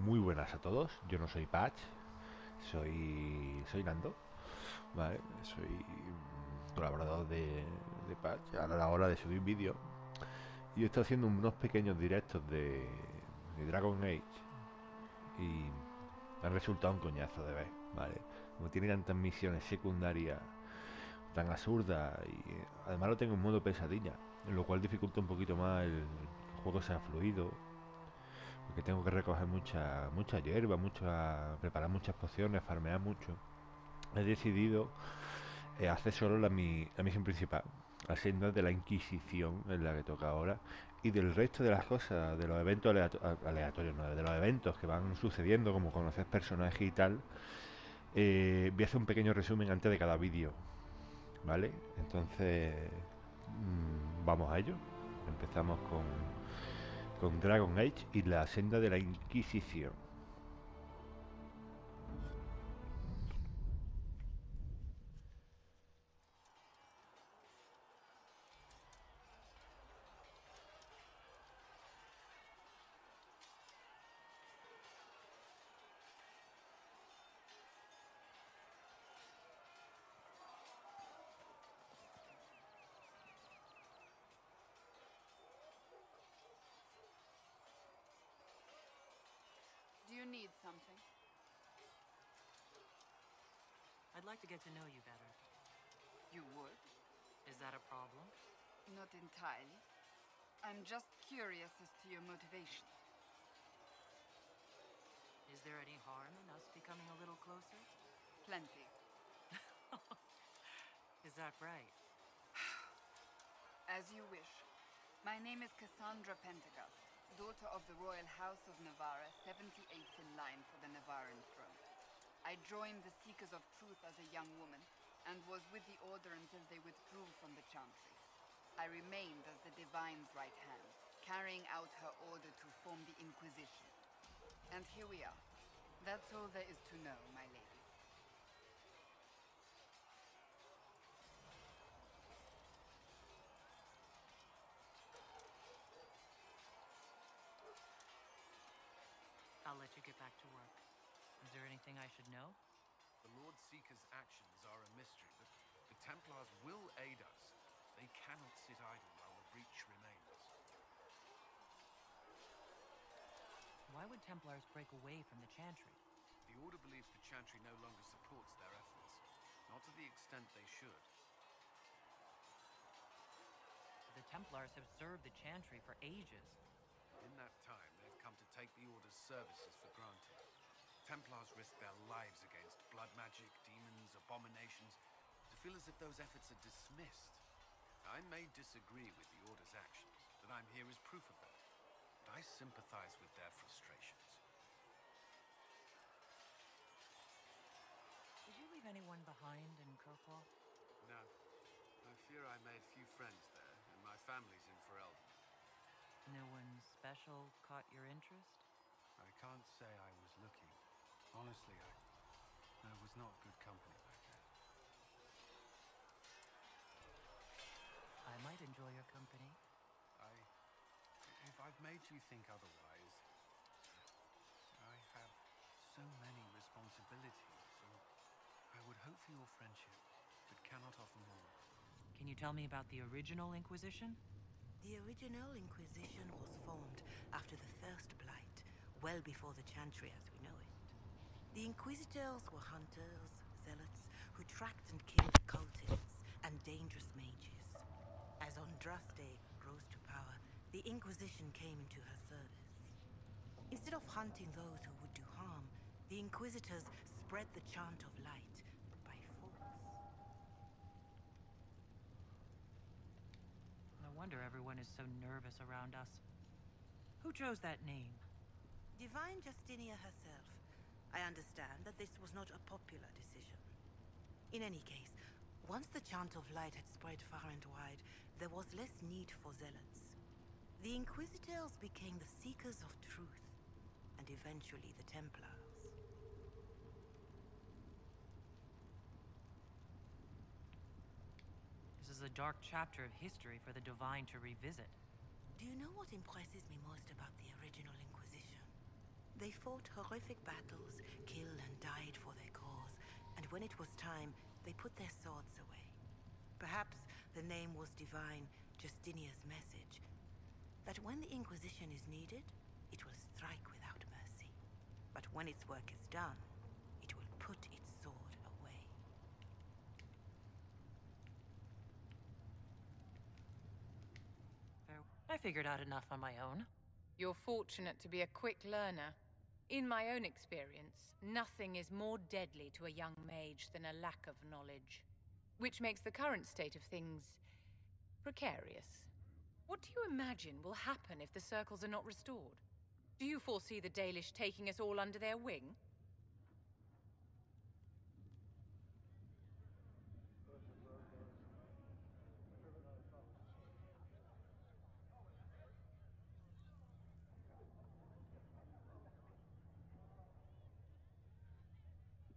Muy buenas a todos, yo no soy Patch, soy Nando, ¿vale? Soy colaborador de Patch a la hora de subir vídeos. Y estoy haciendo unos pequeños directos de Dragon Age y han resultado un coñazo de ver, ¿vale? Como tiene tantas misiones secundarias tan absurdas y además lo tengo en modo pesadilla, lo cual dificulta un poquito más el juego sea fluido, porque tengo que recoger mucha hierba, preparar muchas pociones, farmear mucho. He decidido hacer solo la misión principal, haciendo de la Inquisición, en la que toca ahora, y del resto de las cosas, de los eventos aleatorios, no, de los eventos que van sucediendo, como conocer personajes y tal. Voy a hacer un pequeño resumen antes de cada vídeo, ¿vale? Entonces, vamos a ello. Empezamos con Dragon Age y la senda de la Inquisición. Do you need something? I'd like to get to know you better. You would? Is that a problem? Not entirely. I'm just curious as to your motivation. Is there any harm in us becoming a little closer? Plenty. Is that right? As you wish. My name is Cassandra Pentagast, daughter of the Royal House of Navarra, 78th in line for the Navarran throne. I joined the Seekers of Truth as a young woman, and was with the Order until they withdrew from the Chantry. I remained as the Divine's right hand, carrying out her order to form the Inquisition. And here we are. That's all there is to know, my lady. I'll let you get back to work. Is there anything I should know? The Lord Seeker's actions are a mystery, but the Templars will aid us. They cannot sit idle while the breach remains. Why would Templars break away from the Chantry? The Order believes the Chantry no longer supports their efforts, not to the extent they should. The Templars have served the Chantry for ages. In that time, they've come to take the Order's services for granted. Templars risk their lives against blood magic, demons, abominations, to feel as if those efforts are dismissed. I may disagree with the Order's actions, but I'm here as proof of that. And I sympathize with their frustrations. Did you leave anyone behind in Kirkwall? No. I fear I made few friends there, and my family's in Ferelden. No one special caught your interest? I can't say I was looking. Honestly, I was not good company back then. I might enjoy your company. If I've made you think otherwise, I have so many responsibilities, and I would hope for your friendship, but cannot offer more. Can you tell me about the original Inquisition? The original Inquisition was formed after the First Blight, well before the Chantry as we know it. The Inquisitors were hunters, zealots, who tracked and killed cultists and dangerous mages. As Andraste rose to power, the Inquisition came into her service. Instead of hunting those who would do harm, the Inquisitors spread the chant of light by force. No wonder everyone is so nervous around us. Who chose that name? Divine Justinia herself. I understand that this was not a popular decision. In any case, once the chant of light had spread far and wide, there was less need for zealots. The Inquisitors became the Seekers of Truth, and eventually the Templars. This is a dark chapter of history for the Divine to revisit. Do you know what impresses me most about the original Inquisition? They fought horrific battles, killed and died for their cause, and when it was time, they put their swords away. Perhaps the name was divine, Justinia's message, that when the Inquisition is needed, it will strike without mercy. But when its work is done, it will put its sword away. I figured out enough on my own. You're fortunate to be a quick learner. In my own experience, nothing is more deadly to a young mage than a lack of knowledge, which makes the current state of things precarious. What do you imagine will happen if the circles are not restored? Do you foresee the Dalish taking us all under their wing?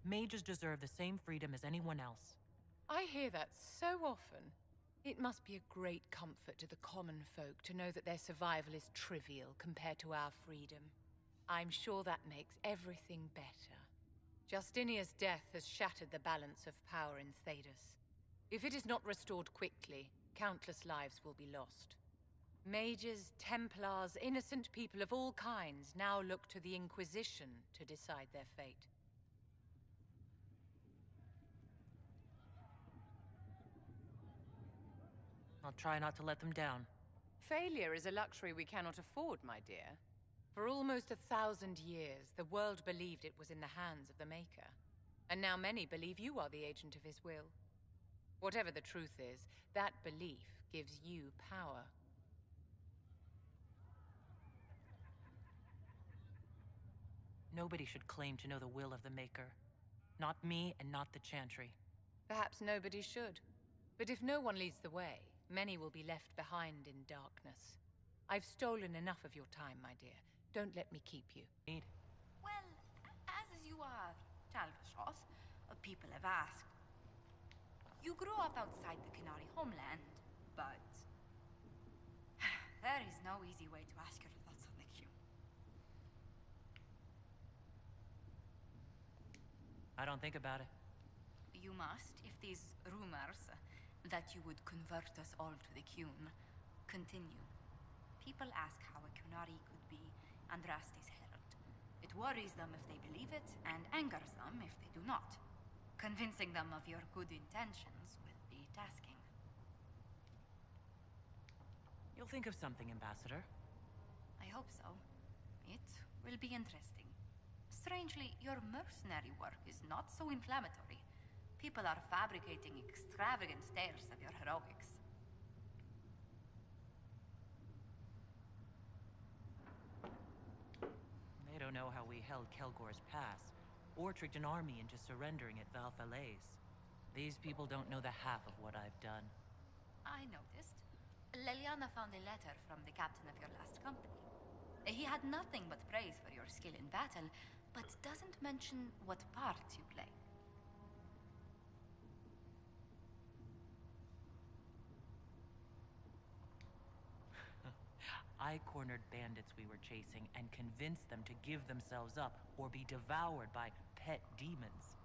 Mages deserve the same freedom as anyone else. I hear that so often. It must be a great comfort to the common folk to know that their survival is trivial compared to our freedom. I'm sure that makes everything better. Justinia's death has shattered the balance of power in Thedas. If it is not restored quickly, countless lives will be lost. Mages, Templars, innocent people of all kinds now look to the Inquisition to decide their fate. I'll try not to let them down. Failure is a luxury we cannot afford, my dear. For almost 1,000 years, the world believed it was in the hands of the Maker. And now many believe you are the agent of his will. Whatever the truth is, that belief gives you power. Nobody should claim to know the will of the Maker. Not me and not the Chantry. Perhaps nobody should. But if no one leads the way, many will be left behind in darkness. I've stolen enough of your time, my dear. Don't let me keep you. Well, as you are Talvashos, people have asked. You grew up outside the Canary homeland, but there is no easy way to ask your thoughts on the Q. I don't think about it. You must, if these rumors that you would convert us all to the Qun continue. People ask how a Qunari could be Andraste's herald. It worries them if they believe it, and angers them if they do not. Convincing them of your good intentions will be tasking. You'll think of something, Ambassador. I hope so. It will be interesting. Strangely, your mercenary work is not so inflammatory. People are fabricating extravagant tales of your heroics. They don't know how we held Kelgor's Pass, or tricked an army into surrendering at Valfalaise. These people don't know the half of what I've done. I noticed. Leliana found a letter from the captain of your last company. He had nothing but praise for your skill in battle, but doesn't mention what part you play. I cornered bandits we were chasing and convinced them to give themselves up or be devoured by pet demons.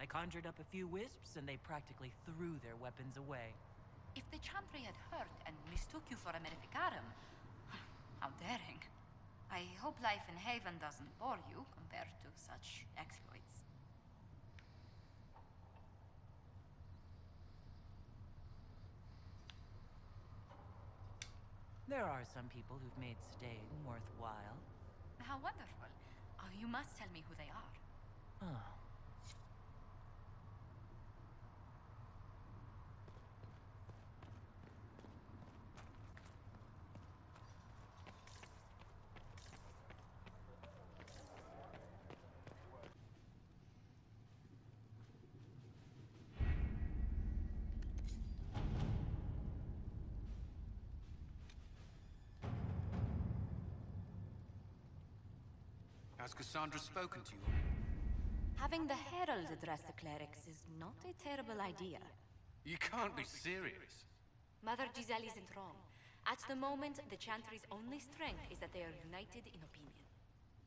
I conjured up a few wisps and they practically threw their weapons away. If the Chantry had heard and mistook you for a Maleficarum, how daring. I hope life in Haven doesn't bore you compared to such exploits. There are some people who've made staying worthwhile. How wonderful. You must tell me who they are. Oh. Has Cassandra spoken to you? Having the Herald address the clerics is not a terrible idea. You can't be serious. Mother Giselle isn't wrong. At the moment, the Chantry's only strength is that they are united in opinion.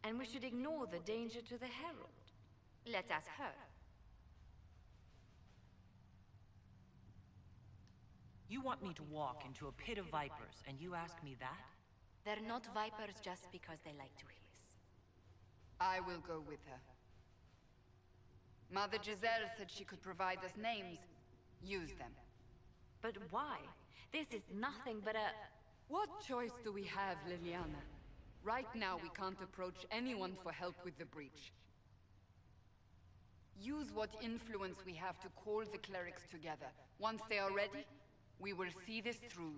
And we should ignore the danger to the Herald. Let's ask her. You want me to walk into a pit of vipers, and you ask me that? They're not vipers just because they like to hiss. I will go with her. Mother Giselle said she could provide us names. Use them. But why? This is nothing but a... What choice do we have, Liliana? Right now, we can't approach anyone for help with the breach. Use what influence we have to call the clerics together. Once they are ready, we will see this through.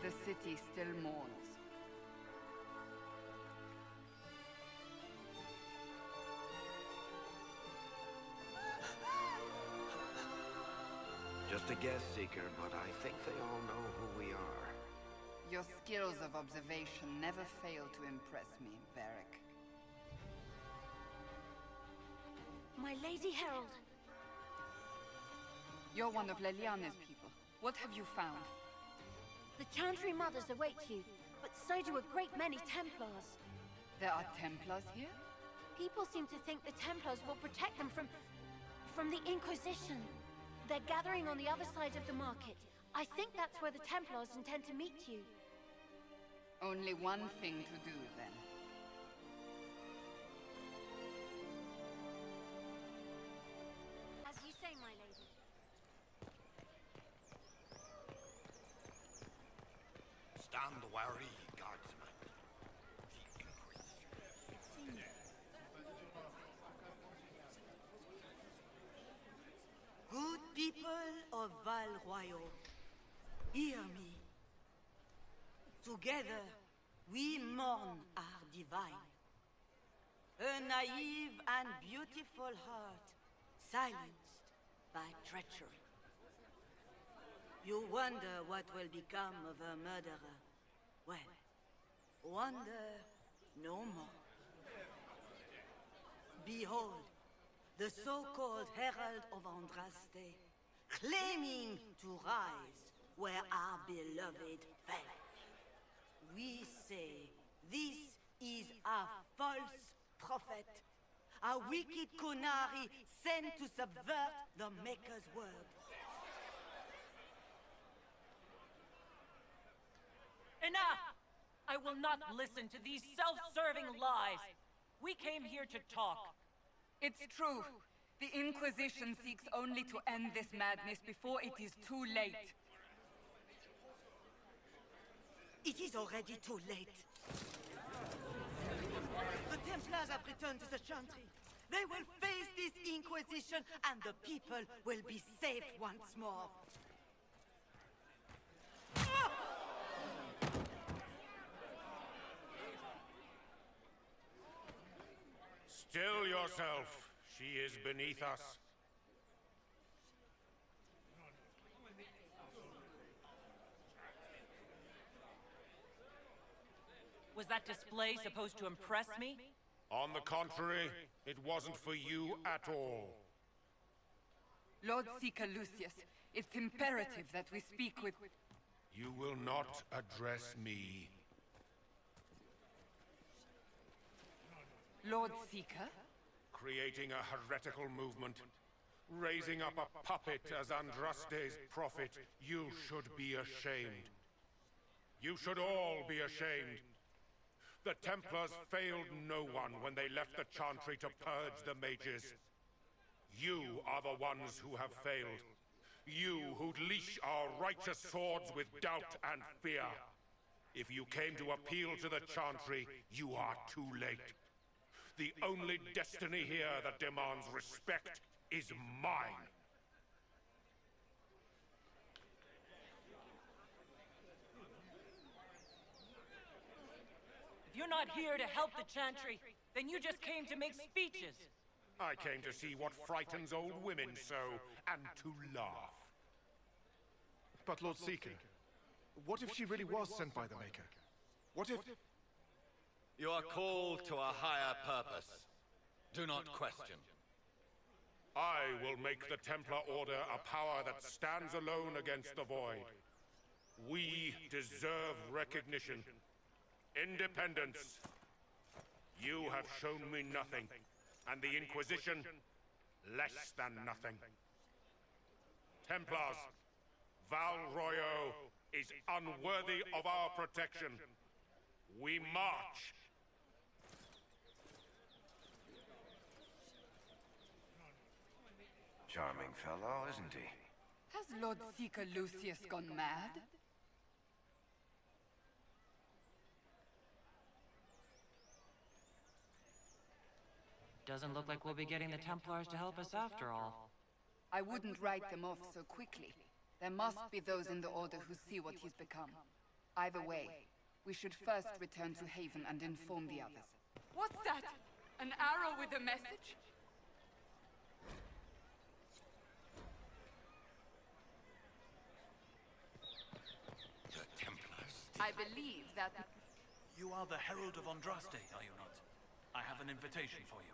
The city still mourns. Just a guess seeker, but I think they all know who we are. Your skills of observation never fail to impress me, Varric. My Lady Herald! You're one of Leliana's people. What have you found? The Chantry Mothers await you, but so do a great many Templars. There are Templars here? People seem to think the Templars will protect them from the Inquisition. They're gathering on the other side of the market. I think that's where the Templars intend to meet you. Only one thing to do, then. As you say, my lady. Stand wary, guardsman. The Inquisition. Good people of Val Royal, hear me. Together, we mourn our divine. A naive and beautiful heart, silenced by treachery. You wonder what will become of a murderer. Well, wonder no more. Behold, the so-called Herald of Andraste, claiming to rise where our beloved fell. We say this is a false prophet, a wicked Kunari sent to subvert the Maker's word. Enough! I will not listen to these self-serving lies. We came here to talk. It's true. The Inquisition seeks only to end this madness before it is too late. It is already too late. The Templars have returned to the Chantry. They will face this Inquisition, and the people will be safe once more. Still yourself. She is beneath us. Was that display supposed to impress me? On the contrary, it wasn't for you at all. Lord Seeker Lucius, it's imperative that we speak with... You will not address me. Lord Seeker? Creating a heretical movement, raising up a puppet as Andraste's prophet, you should be ashamed. You should all be ashamed. The Templars failed no one when they left the Chantry to purge the mages. You are the ones who have failed. You who'd leash our righteous swords with doubt and fear. If you came to appeal to the Chantry, you are too late. The only destiny here that demands respect is mine. If you're not here to help the Chantry, then you just came to make speeches. I came to see what frightens old women so, and to laugh. But Lord Seeker, what if she really was sent by the Maker? What if... You are called to a higher purpose. Do not question. I will make the Templar Order a power that stands alone against the Void. We deserve recognition. Independence. You have shown me nothing, and the Inquisition, less than nothing. Templars, Val Royo is unworthy of our protection. We march. Charming fellow, isn't he? Has Lord Seeker Lucius gone mad? Doesn't look like we'll be getting the Templars to help us after all. I wouldn't write them off so quickly. There must be those in the Order who see what he's become. Either way, we should first return to Haven and inform the others. What's that? An arrow with a message? The Templars? I believe that... You are the Herald of Andraste, are you not? I have an invitation for you.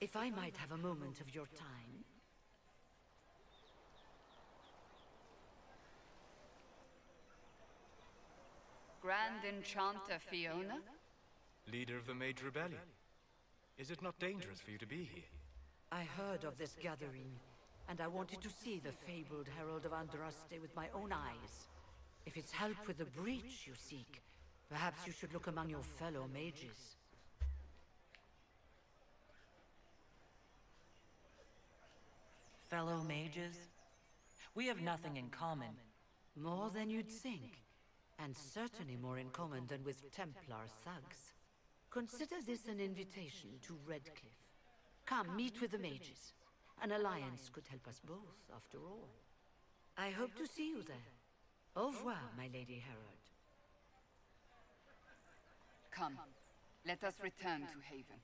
If I might have a moment of your time. Grand Enchanter Fiona? Leader of the Mage Rebellion. Is it not dangerous for you to be here? I heard of this gathering, and I wanted to see the fabled Herald of Andraste with my own eyes. If it's help with the breach you seek, perhaps you should look among your fellow mages. Fellow mages? We have nothing in common. More than you'd think, and certainly more in common than with Templar thugs. Consider this an invitation to Redcliffe. Come, meet with the mages. An alliance could help us both, after all. I hope to see you there. Au revoir, my Lady Herald. Come, let us return to Haven.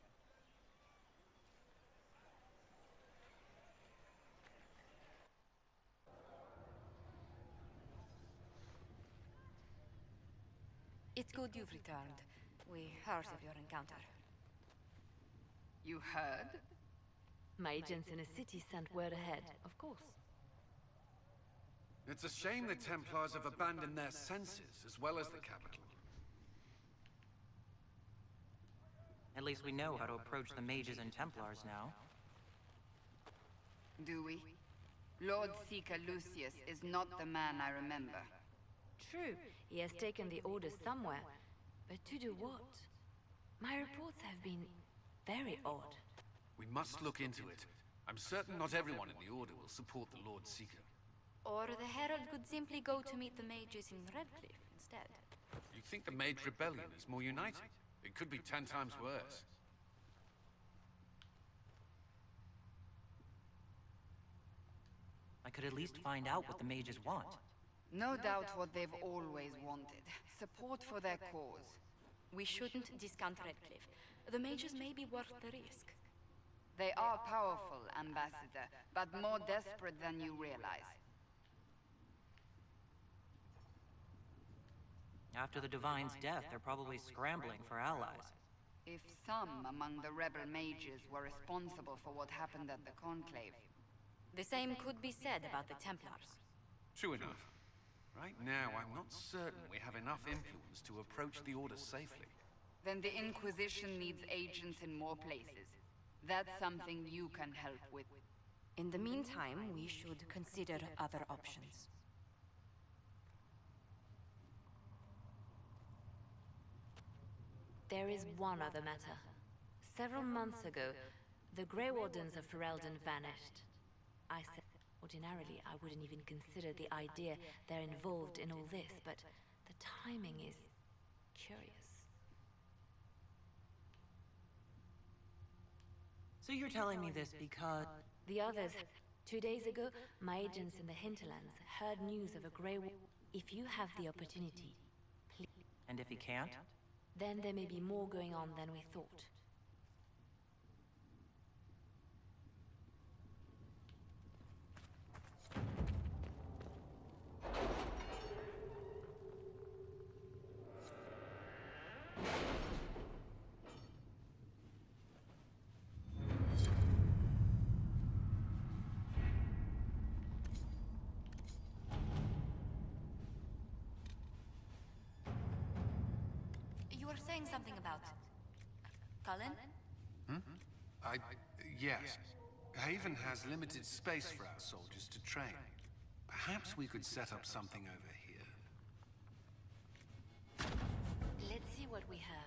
It's good you've returned. We heard of your encounter. You heard? My agents in a city sent word ahead, of course. It's a shame the Templars have abandoned their senses, as well as the capital. At least we know how to approach the mages and Templars now. Do we? Lord Seeker Lucius is not the man I remember. True, he has taken the orders somewhere. But to do what? My reports have been very odd. We must look into it. I'm certain not everyone in the Order will support the Lord Seeker. Or the Herald could simply go to meet the mages in Redcliffe instead. You think the Mage Rebellion is more united? It could be 10 times worse. I could at least find out what the mages want. No doubt what they've always wanted. Support for their cause. We shouldn't discount Redcliffe. The mages may be worth the risk. They are powerful, Ambassador, but more desperate than you realize. After the Divine's death, they're probably scrambling for allies. If some among the rebel mages were responsible for what happened at the Conclave. The same could be said about the Templars. True enough. Right now, I'm not certain we have enough influence to approach the Order safely. Then the Inquisition needs agents in more places. That's something you can help with. In the meantime, we should consider other options. There is one other matter. Several months ago, the Grey Wardens of Ferelden vanished. I said, ordinarily, I wouldn't even consider the idea they're involved in all this, but the timing is curious. So you're telling me this because... The others... 2 days ago, my agents in the hinterlands heard news of a Grey Warden. If you have the opportunity, please... And if he can't? Then there may be more going on than we thought. Saying something about... Cullen? Yes. Haven has limited space for our soldiers to train. Perhaps we could set up something over here. Let's see what we have.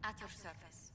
At your service.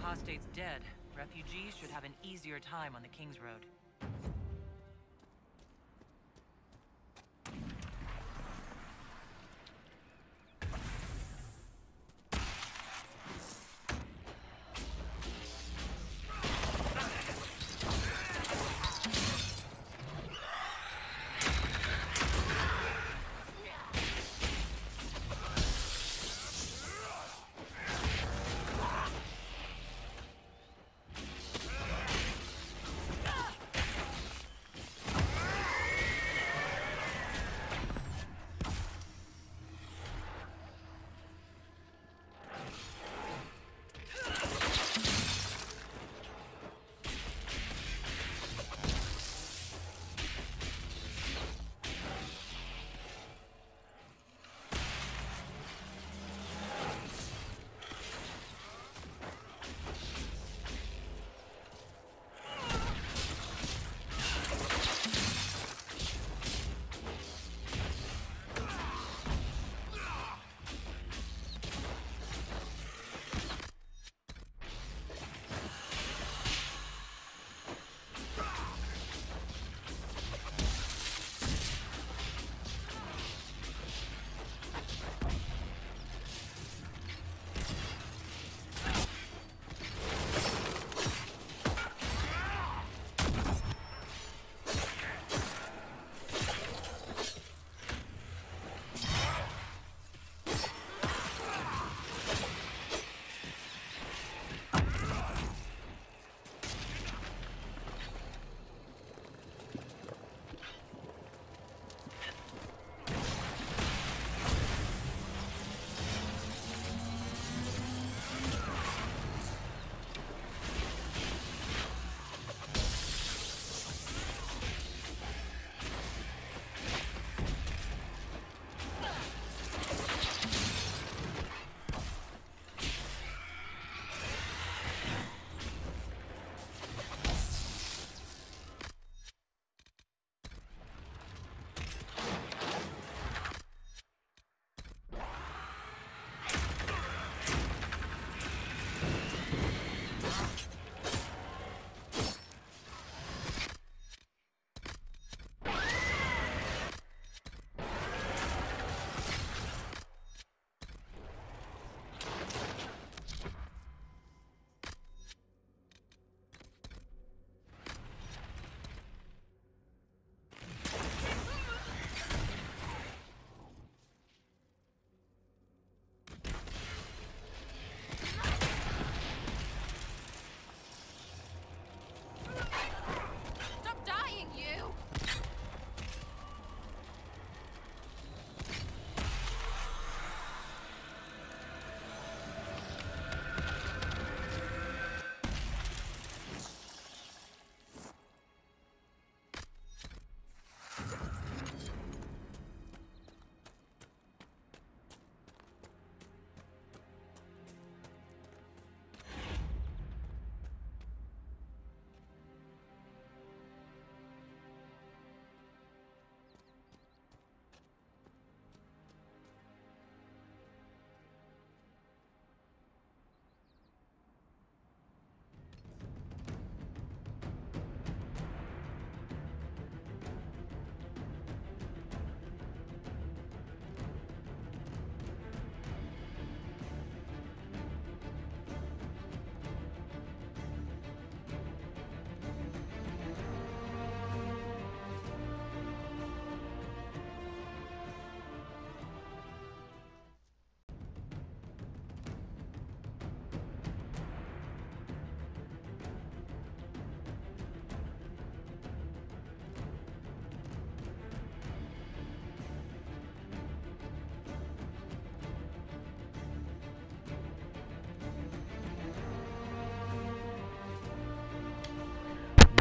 Apostate's dead. Refugees should have an easier time on the King's Road.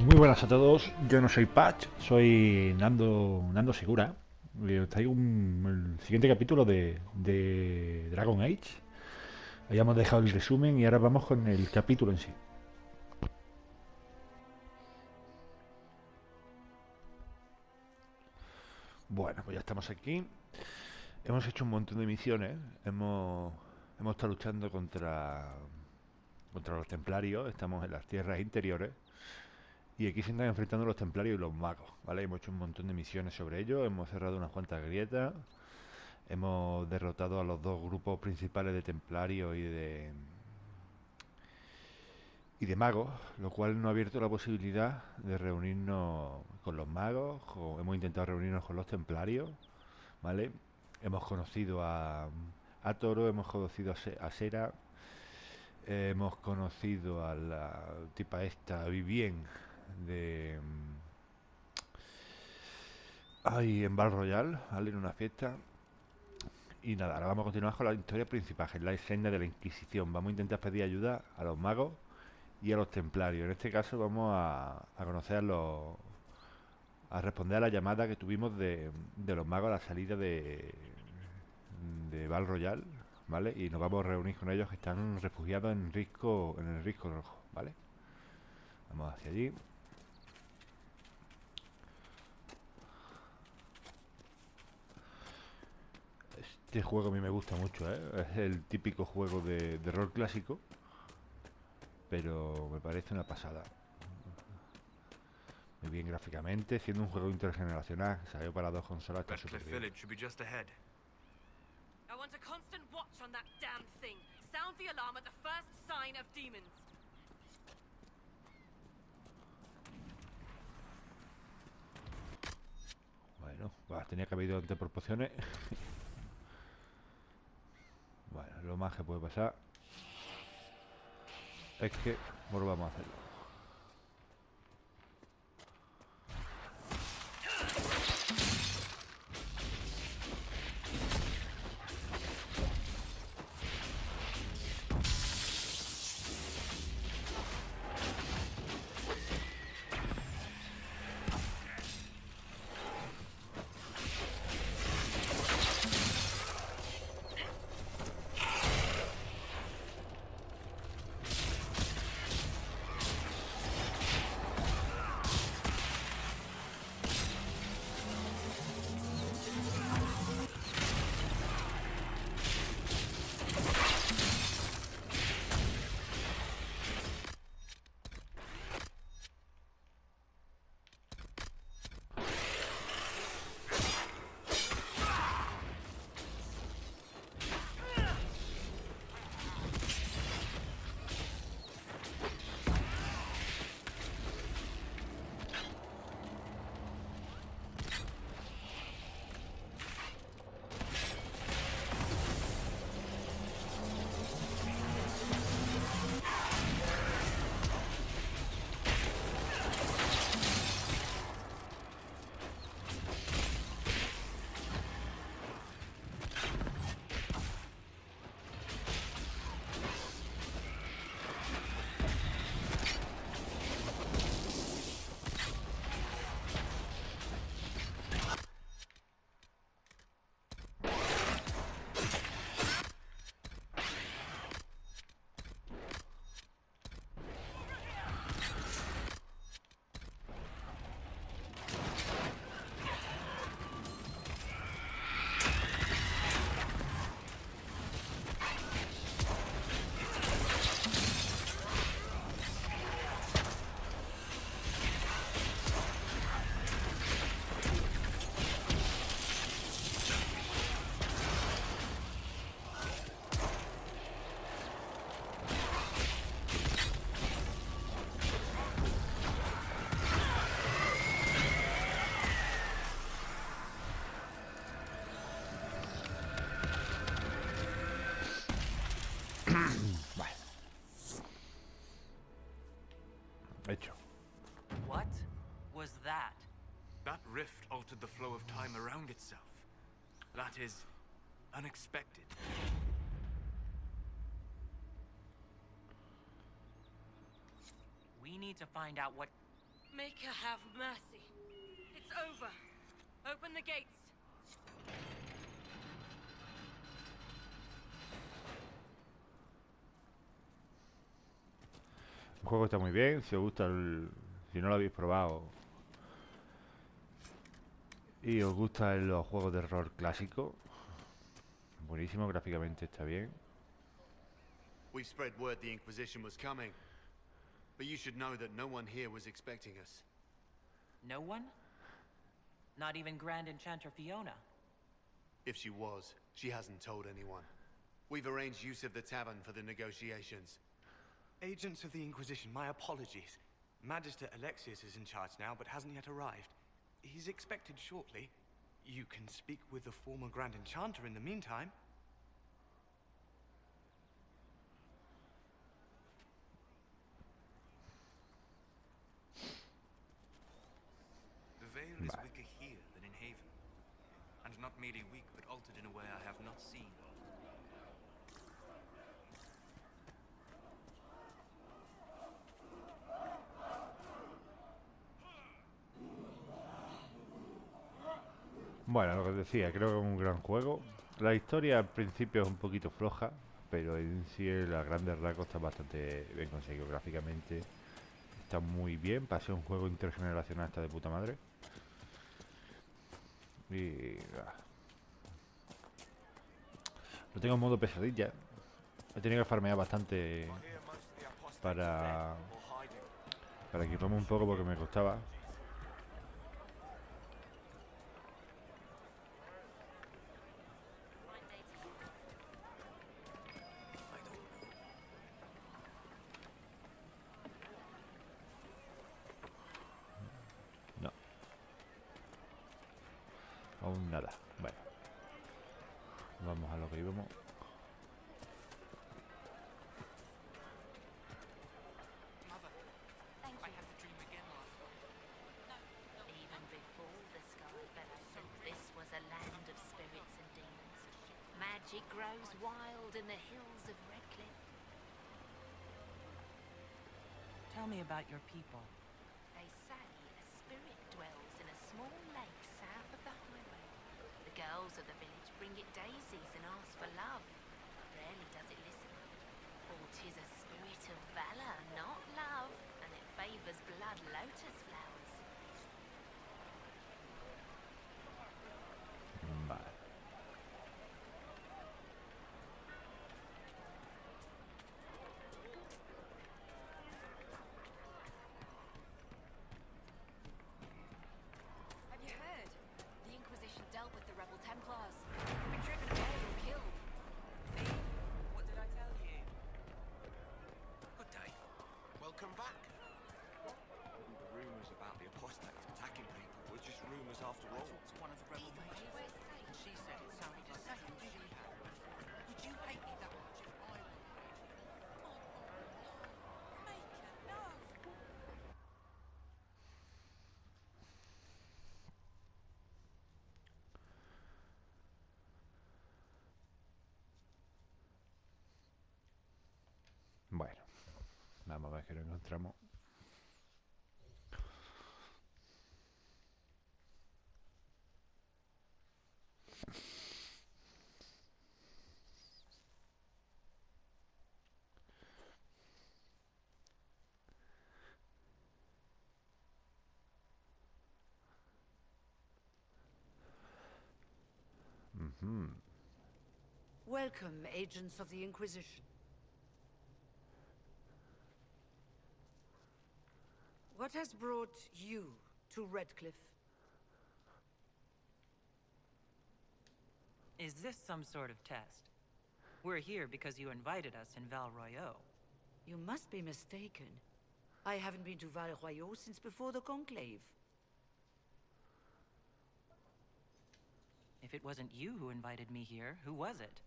Muy buenas a todos, yo no soy Patch, soy Nando Segura. Os traigo el siguiente capítulo de Dragon Age. Habíamos dejado el resumen y ahora vamos con el capítulo en sí. Bueno, pues ya estamos aquí. Hemos hecho un montón de misiones. Hemos estado luchando contra los templarios. Estamos en las tierras interiores. Y aquí se están enfrentando los templarios y los magos, ¿vale? Hemos hecho un montón de misiones sobre ello, hemos cerrado unas cuantas grietas, hemos derrotado a los dos grupos principales de templarios y de magos, lo cual nos ha abierto la posibilidad de reunirnos con los magos, hemos intentado reunirnos con los templarios, ¿vale? Hemos conocido a Toro, hemos conocido a Sera, hemos conocido a la tipa esta, Vivien, en Val Royal, ¿vale? En una fiesta. Y nada, ahora vamos a continuar con la historia principal, que es la escena de la Inquisición. Vamos a intentar pedir ayuda a los magos y a los templarios. En este caso vamos a conocer a responder a la llamada que tuvimos de los magos a la salida de Val Royal, ¿vale? Y nos vamos a reunir con ellos que están refugiados en el Risco Rojo, ¿vale? Vamos hacia allí. Este juego a mí me gusta mucho, ¿eh? Es el típico juego de rol clásico, pero me parece una pasada. Muy bien gráficamente, siendo un juego intergeneracional, salió para dos consolas, está súper bien. Bueno, pues tenía que haber ido ante proporciones. Bueno, lo más que puede pasar es que volvamos a hacerlo. Hecho. What was that? That rift altered the flow of time around itself. That is unexpected. We need to find out what... Make her have mercy. It's over. Open the gates. El juego está muy bien, si os gusta si no lo habéis probado y os gustan los juegos de rol clásicos, buenísimo, gráficamente está bien. We spread word the Inquisition was coming, but you should know that no one here was expecting us. No one? Not even Grand Enchanter Fiona? If she was, she hasn't told anyone. We've arranged use of the tavern for the negotiations. Agents of the Inquisition, my apologies. Magister Alexius is in charge now, but hasn't yet arrived. He's expected shortly. You can speak with the former Grand Enchanter in the meantime. The veil is weaker here than in Haven. And not merely weak, but altered in a way I have not seen. Bueno, lo que os decía, creo que es un gran juego. La historia al principio es un poquito floja, pero en sí a grandes rasgos está bastante bien conseguido gráficamente. Está muy bien, para ser un juego intergeneracional está de puta madre. Y... lo tengo en modo pesadilla. He tenido que farmear bastante para equiparme un poco porque me costaba. Aún nada. Bueno, vamos a lo que íbamos. Even before the sky fell open, this was a land of spirits and demons. Magic grows wild in the hills of Redcliffe. Tell me about your people. They say a spirit dwells in a small lake south of the highway. The girls of the village bring it daisies and ask for love. Rarely does it listen. For 'tis a spirit of valor, not love, and it favors blood lotus flowers. Vale. Have you heard? The Inquisition dealt with the rebel Templars. They've been driven away or killed. See? What did I tell you? Good day. Welcome back. The rumors about the apostates attacking people were just rumors after all. I talked to one of the rebel mages, and she said it sounded the same she had. Would you hate me that much if I were? Bueno, vamos a ver que lo encontramos. Welcome, agents of the Inquisition. What has brought you to Redcliffe? Is this some sort of test? We're here because you invited us in Val Royeaux. You must be mistaken. I haven't been to Val Royeaux since before the Conclave. If it wasn't you who invited me here, who was it?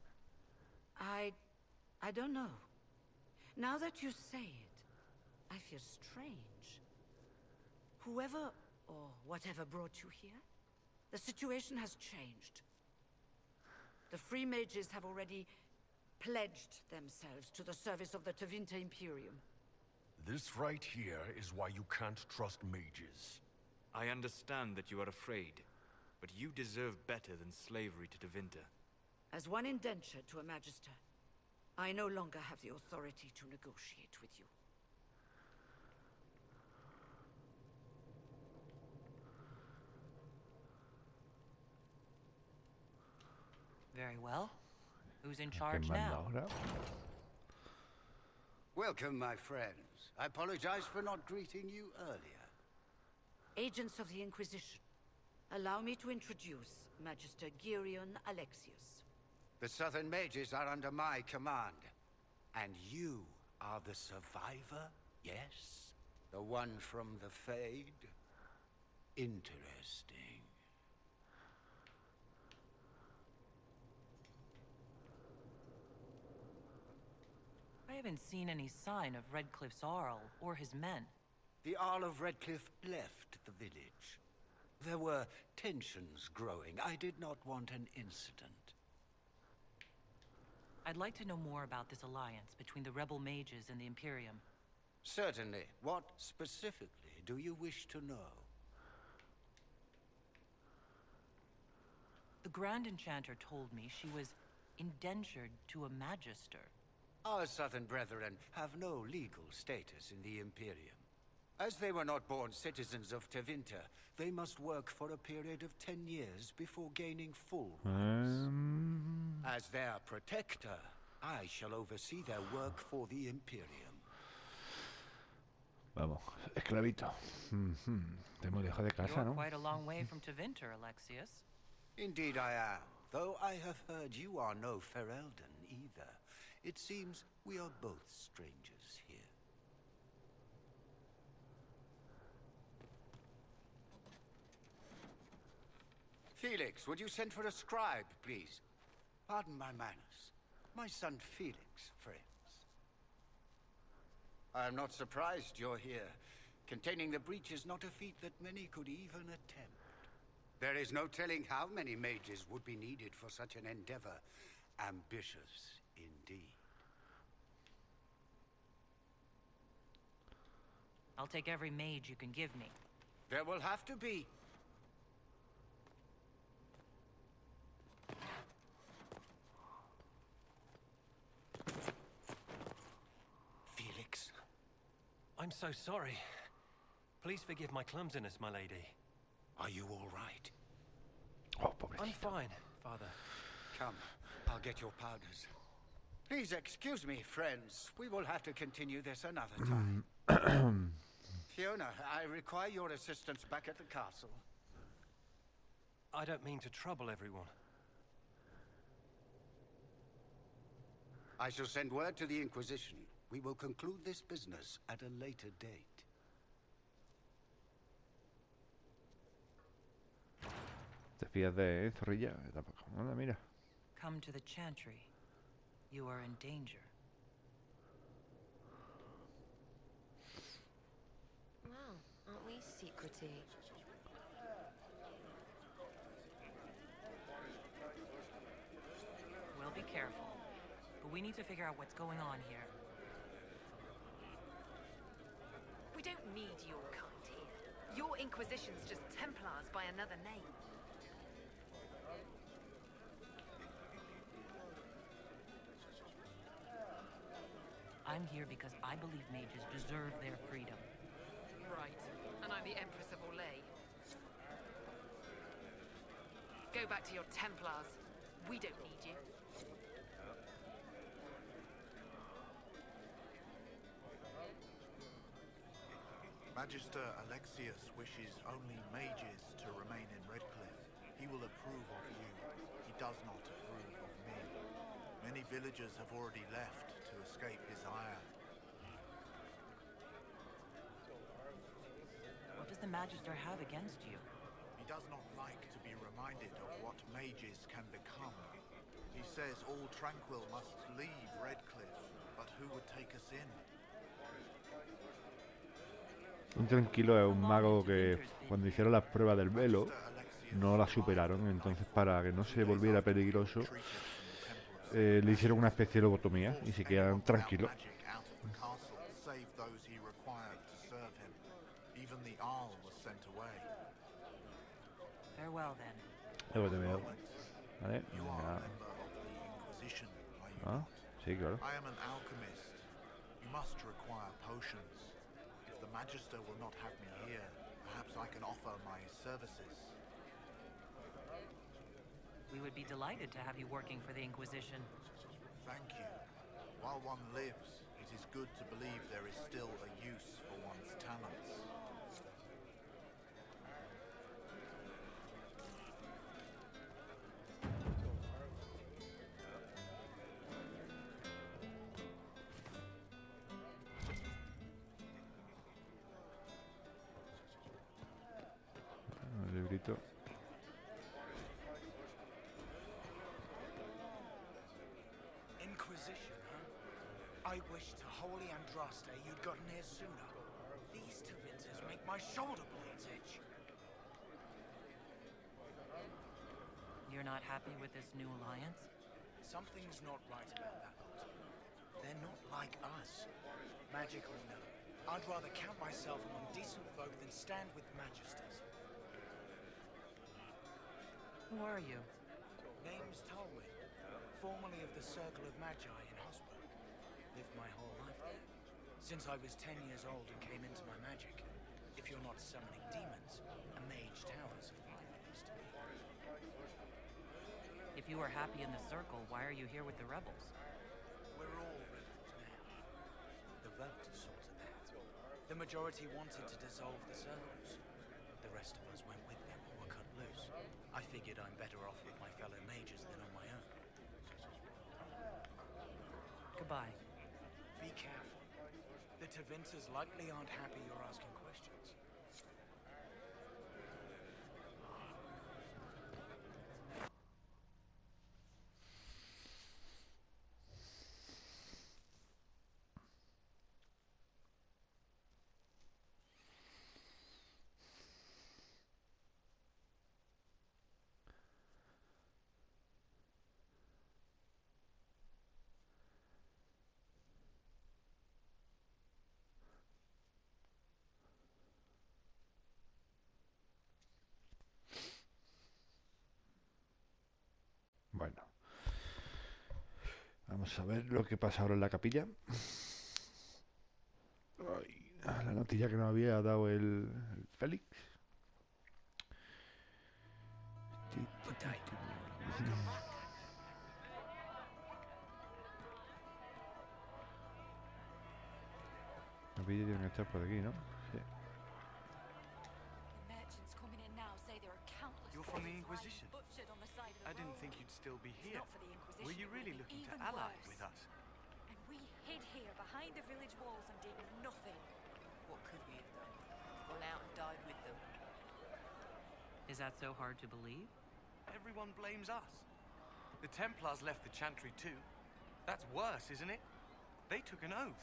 I don't know. Now that you say it, I feel strange. Whoever or whatever brought you here, the situation has changed. The free mages have already pledged themselves to the service of the Tevinter Imperium. This right here is why you can't trust mages. I understand that you are afraid, but you deserve better than slavery to Tevinter. As one indentured to a magister, I no longer have the authority to negotiate with you. Very well. Who's in charge now? Welcome, my friends. I apologize for not greeting you earlier. Agents of the Inquisition, allow me to introduce Magister Girion Alexius. The Southern Mages are under my command. And you are the survivor, yes? The one from the Fade? Interesting. I haven't seen any sign of Redcliffe's Arl or his men. The Arl of Redcliffe left the village. There were tensions growing. I did not want an incident. I'd like to know more about this alliance between the rebel mages and the Imperium. Certainly. What specifically do you wish to know? The Grand Enchanter told me she was indentured to a magister. Our southern brethren have no legal status in the Imperium. As they were not born citizens of Tevinter, they must work for a period of 10 years before gaining full rights. As their protector, I shall oversee their work for the Imperium. Vamos, esclavito. Te hemos dejado de casa, You're ¿no? quite a long way from Tevinter, Alexius. Indeed I am, though I have heard you are no Ferelden either. It seems we are both strangers here. Felix, would you send for a scribe, please? Pardon my manners. My son Felix, friends. I am not surprised you're here. Containing the breach is not a feat that many could even attempt. There is no telling how many mages would be needed for such an endeavor. Ambitious, indeed. I'll take every mage you can give me. There will have to be. Felix. I'm so sorry. Please forgive my clumsiness, my lady. Are you all right? Oh, I'm fine, Father. Come, I'll get your powders. Please excuse me, friends. We will have to continue this another time. Fiona, I require your assistance back at the castle. I don't mean to trouble everyone. I shall send word to the Inquisition. We will conclude this business at a later date. Te fías de zorrilla, tampoco. Anda, mira. Come to the Chantry. You are in danger. Wow, aren't we secrety? Well, be careful. But we need to figure out what's going on here. We don't need your kind here. Your Inquisition's just Templars by another name. I'm here because I believe mages deserve their freedom. Right. And I'm the Empress of Orlais. Go back to your Templars. We don't need you. Magister Alexius wishes only mages to remain in Redcliffe. He will approve of you. He does not approve of me. Many villagers have already left to escape his ire. What does the Magister have against you? He does not like to be reminded of what mages can become. He says all tranquil must leave Redcliffe, but who would take us in? Un tranquilo es un mago que cuando hicieron las pruebas del velo no la superaron, entonces para que no se volviera peligroso le hicieron una especie de lobotomía y se quedan tranquilos. required to serve him. Even the Arl was sent away. Farewell, then. Luego te veo. Vale, You are a venga. member of the Inquisition, are you Ah, not? sí, claro. I am an alchemist. You must require potions. If the Magister will not have me here, perhaps I can offer my services. We would be delighted to have you working for the Inquisition. Thank you. While one lives, it is good to believe there is still a use for one's talents. Un librito. Inquisition, huh? I wish to Holy Andraste you'd gotten here sooner. These Tevinters make my shoulder blades itch. You're not happy with this new alliance? Something's not right about that lot. They're not like us. Magic or no, I'd rather count myself among decent folk than stand with Magisters. Who are you? Name's Talwyn, formerly of the Circle of Magi in Hosberg. Lived my whole life there. Since I was 10 years old and came into my magic. If you're not summoning demons, a mage tower's a fine place to be. If you are happy in the Circle, why are you here with the rebels? We're all rebels now. The vote sorted that. The majority wanted to dissolve the circles. The rest of us went with them or were cut loose. I figured I'm better off with my fellow mages than on my own. Goodbye. Be careful. The Tevinters likely aren't happy you're asking questions. Bueno. Vamos a ver lo que pasa ahora en la capilla. Ay, la notilla que nos había dado el Félix. La capilla tiene que estar por aquí, ¿no? Sí. You're from the Inquisition. I didn't think you'd still be here. Were you really looking to ally with us? And we hid here behind the village walls and did nothing. What could we have done? Gone out and died with them. Is that so hard to believe? Everyone blames us. The Templars left the Chantry too. That's worse, isn't it? They took an oath.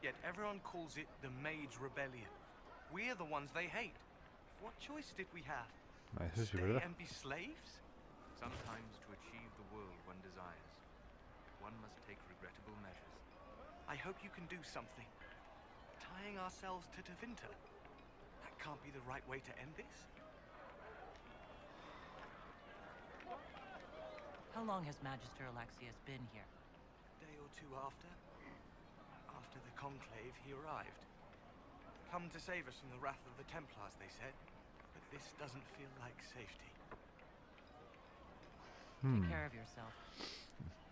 Yet everyone calls it the Mage Rebellion. We're the ones they hate. What choice did we have? Eso sí, Stay ¿verdad? and be slaves? Sometimes to achieve the world one desires, one must take regrettable measures. I hope you can do something. Tying ourselves to Tevinter. That can't be the right way to end this. How long has Magister Alexius been here? A day or two after. After the Conclave, he arrived. Come to save us from the wrath of the Templars, they said. But this doesn't feel like safety. Take care of yourself.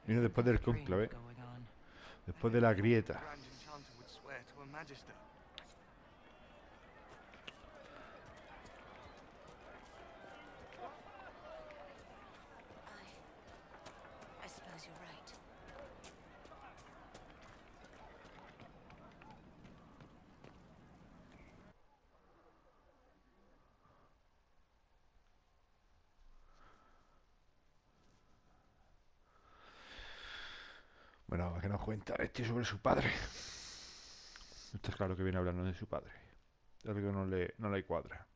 Vino después del conclave. Going on. Después de la grieta. Grand Enchanter would swear to a Magister. I suppose you're right. Bueno, que nos cuenta este sobre su padre. Esto es claro que viene hablando de su padre. Algo no le cuadra.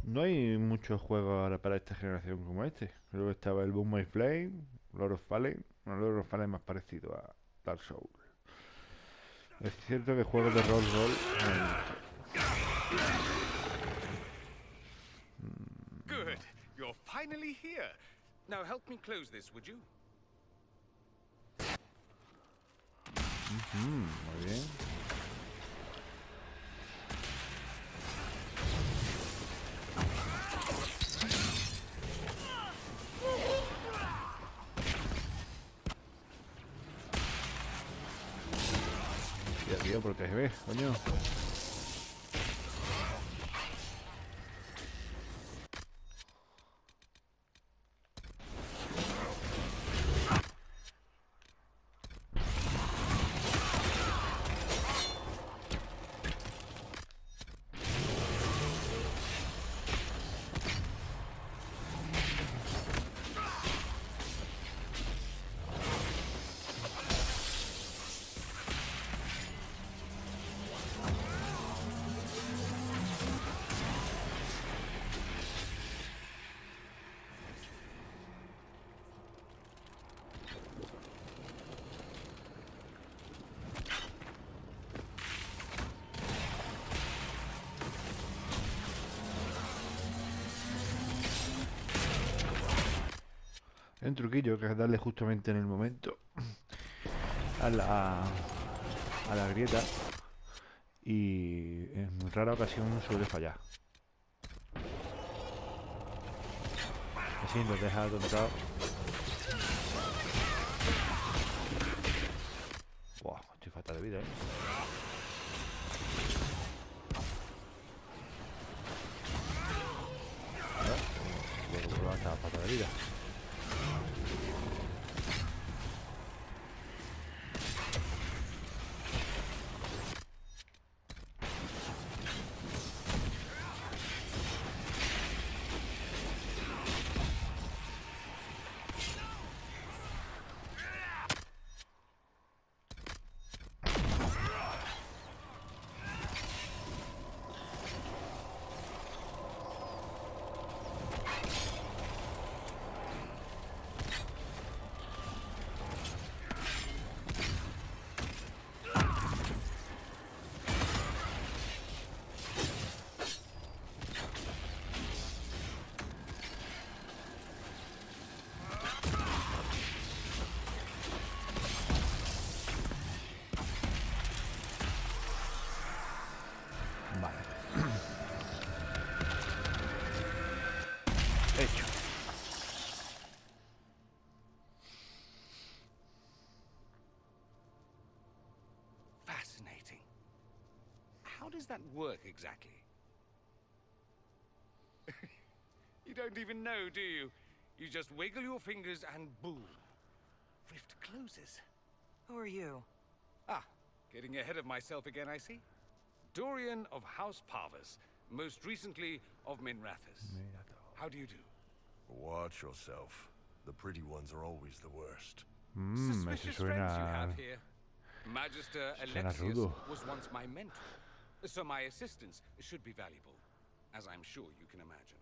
No hay muchos juegos ahora para esta generación como este. Creo que estaba el Boom My Flame, Lord of Fallen. Bueno, Lord of Fallen es más parecido a Dark Souls. Es cierto que juegos de rol Good. You're finally here. Now help me close this, would you? Muy bien. Ya, tío, protege, coño. Hay un truquillo que es darle justamente en el momento a la grieta y en rara ocasión suele fallar. Así nos deja tocado. Buah, estoy fatal de vida, Luego hasta fatal de vida. Hecho. Fascinating. How does that work exactly? You don't even know, do you? You just wiggle your fingers and boom. Rift closes. Who are you? Ah, getting ahead of myself again, I see. Dorian of House Parvus, most recently of Minrathous. How do you do? Watch yourself. The pretty ones are always the worst. Suspicious friends you have here. Magister Alexius was once my mentor, so my assistance should be valuable, as I'm sure you can imagine.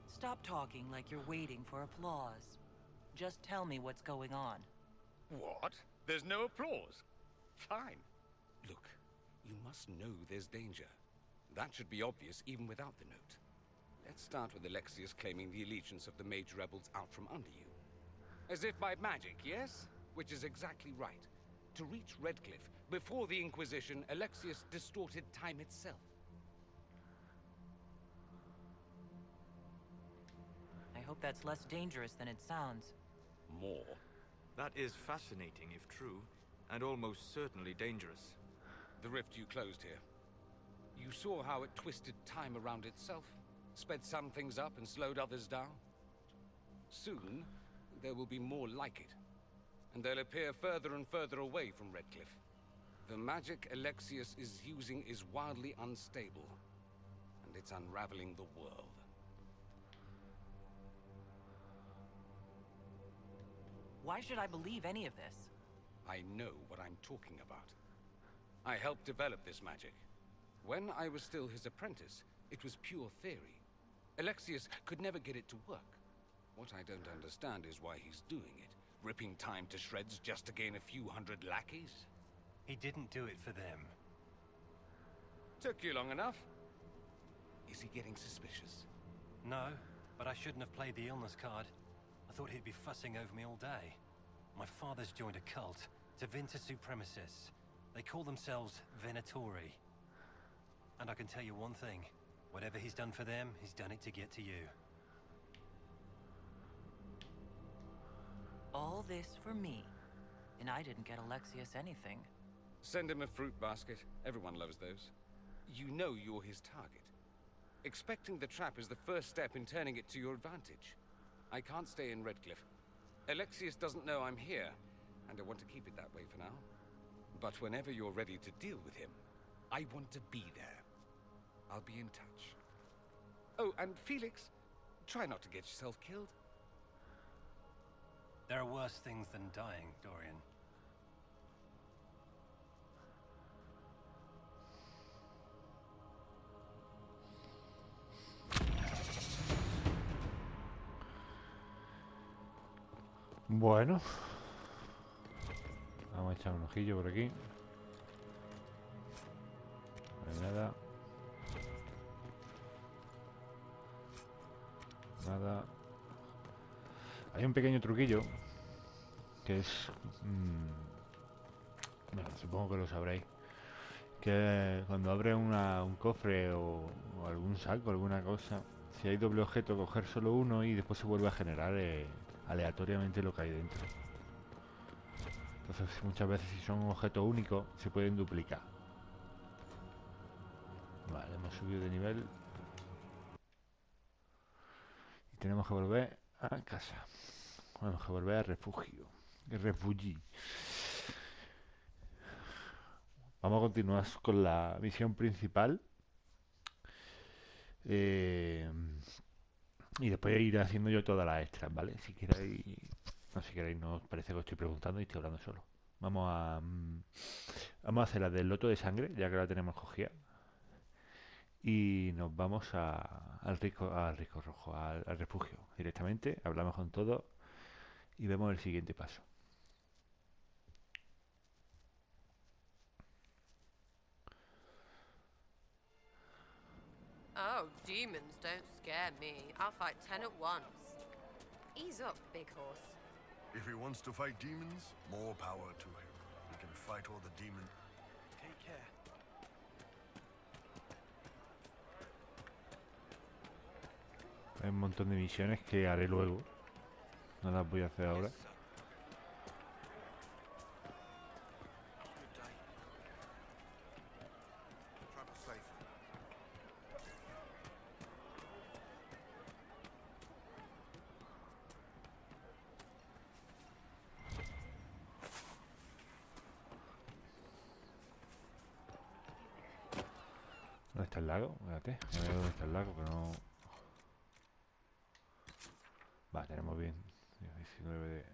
Stop talking like you're waiting for applause. Just tell me what's going on. What? There's no applause? Fine. Look, you must know there's danger. That should be obvious even without the note. Let's start with Alexius claiming the allegiance of the mage rebels out from under you. As if by magic, yes? Which is exactly right. To reach Redcliffe, before the Inquisition, Alexius distorted time itself. I hope that's less dangerous than it sounds. More? That is fascinating if true, and almost certainly dangerous. The rift you closed here. You saw how it twisted time around itself, sped some things up and slowed others down. Soon, there will be more like it, and they'll appear further and further away from Redcliffe. The magic Alexius is using is wildly unstable, and it's unraveling the world. Why should I believe any of this? I know what I'm talking about. I helped develop this magic. When I was still his apprentice, it was pure theory. Alexius could never get it to work. What I don't understand is why he's doing it. Ripping time to shreds just to gain a few hundred lackeys? He didn't do it for them. Took you long enough. Is he getting suspicious? No, but I shouldn't have played the illness card. I thought he'd be fussing over me all day. My father's joined a cult, Tevinter Supremacists. They call themselves Venatori. And I can tell you one thing. Whatever he's done for them, he's done it to get to you. All this for me. And I didn't get Alexius anything. Send him a fruit basket. Everyone loves those. You know you're his target. Expecting the trap is the first step in turning it to your advantage. I can't stay in Redcliffe. Alexius doesn't know I'm here, and I want to keep it that way for now. But whenever you're ready to deal with him, I want to be there. I'll be in touch. Oh, and Felix, try not to get yourself killed. There are worse things than dying, Dorian. Bueno, vamos a echar un ojillo por aquí. No hay nada. Nada. Hay un pequeño truquillo que es... bueno, supongo que lo sabréis. Que cuando abres un cofre o algún saco, alguna cosa, si hay doble objeto, coger solo uno y después se vuelve a generar aleatoriamente lo que hay dentro. Entonces muchas veces si son objetos únicos se pueden duplicar. Vale, hemos subido de nivel y tenemos que volver a casa. Tenemos que volver a refugio. Vamos a continuar con la misión principal. Y después iré haciendo yo todas las extras, ¿vale? Si queréis... No, si queréis, no os parece que os estoy preguntando y estoy hablando solo. Vamos a hacer la del loto de sangre, ya que la tenemos cogida. Y nos vamos al risco rojo, al refugio. Directamente, hablamos con todos y vemos el siguiente paso. Oh, demons don't scare me. I'll fight 10 at once. Ease up, big horse. If he wants to fight demons, more power to him. He can fight all the demons. Take care. Hay un montón de misiones que haré luego. No las voy a hacer ahora. ¿Dónde está el lago? Espérate, a ver dónde está el lago, que no... Va, tenemos bien 19 de...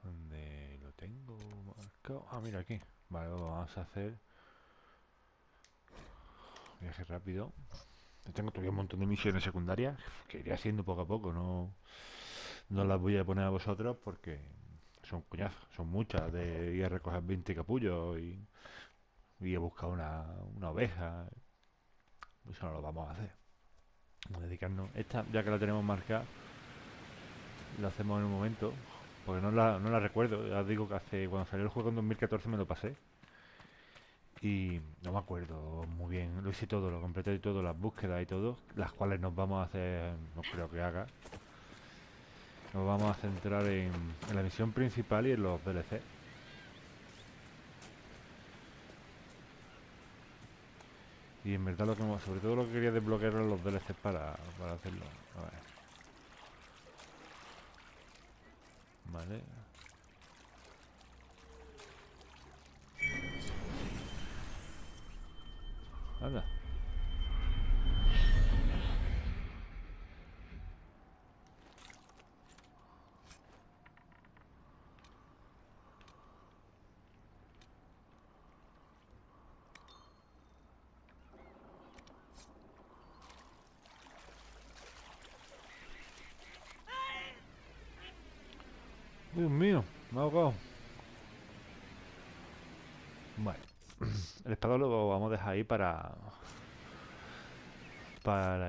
¿Dónde lo tengo marcado? Ah, mira aquí. Vale, vamos a hacer viaje rápido. Tengo todavía un montón de misiones secundarias que iré haciendo poco a poco. No las voy a poner a vosotros porque son coñazos, son muchas. De ir a recoger 20 capullos y a buscar una oveja. Eso no lo vamos a hacer. Vamos a dedicarnos. Esta, ya que la tenemos marcada, la hacemos en un momento. Porque no la recuerdo. Ya os digo que cuando salió el juego en 2014 me lo pasé. Y no me acuerdo muy bien, lo hice todo, lo completé todo, las búsquedas y todo, las cuales nos vamos a hacer, no creo que haga. Nos vamos a centrar en la misión principal y en los DLC. Y en verdad sobre todo lo que quería desbloquear eran los DLC para hacerlo. A ver. Vale. Anda. Dios mío, me ha ahogado. Bueno, el espadón lo vamos a dejar ahí para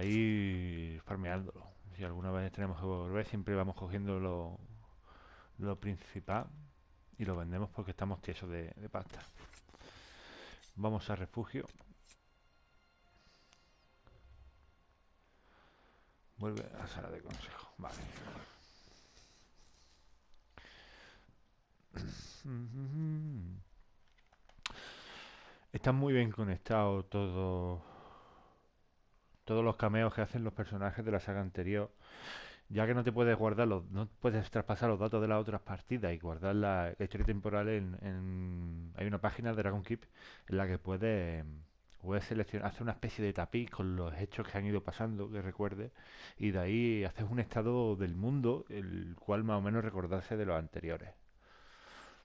ir farmeándolo. Si alguna vez tenemos que volver, siempre vamos cogiendo lo principal y lo vendemos porque estamos tiesos de pasta. Vamos a refugio. Vuelve a la sala de consejo. Vale. Están muy bien conectados todos los cameos que hacen los personajes de la saga anterior, ya que no te puedes guardar no puedes traspasar los datos de las otras partidas y guardar la historia temporal hay una página de Dragon Keep en la que puedes seleccionar, hacer una especie de tapiz con los hechos que han ido pasando, que recuerdes, y de ahí haces un estado del mundo, el cual más o menos recordarse de los anteriores.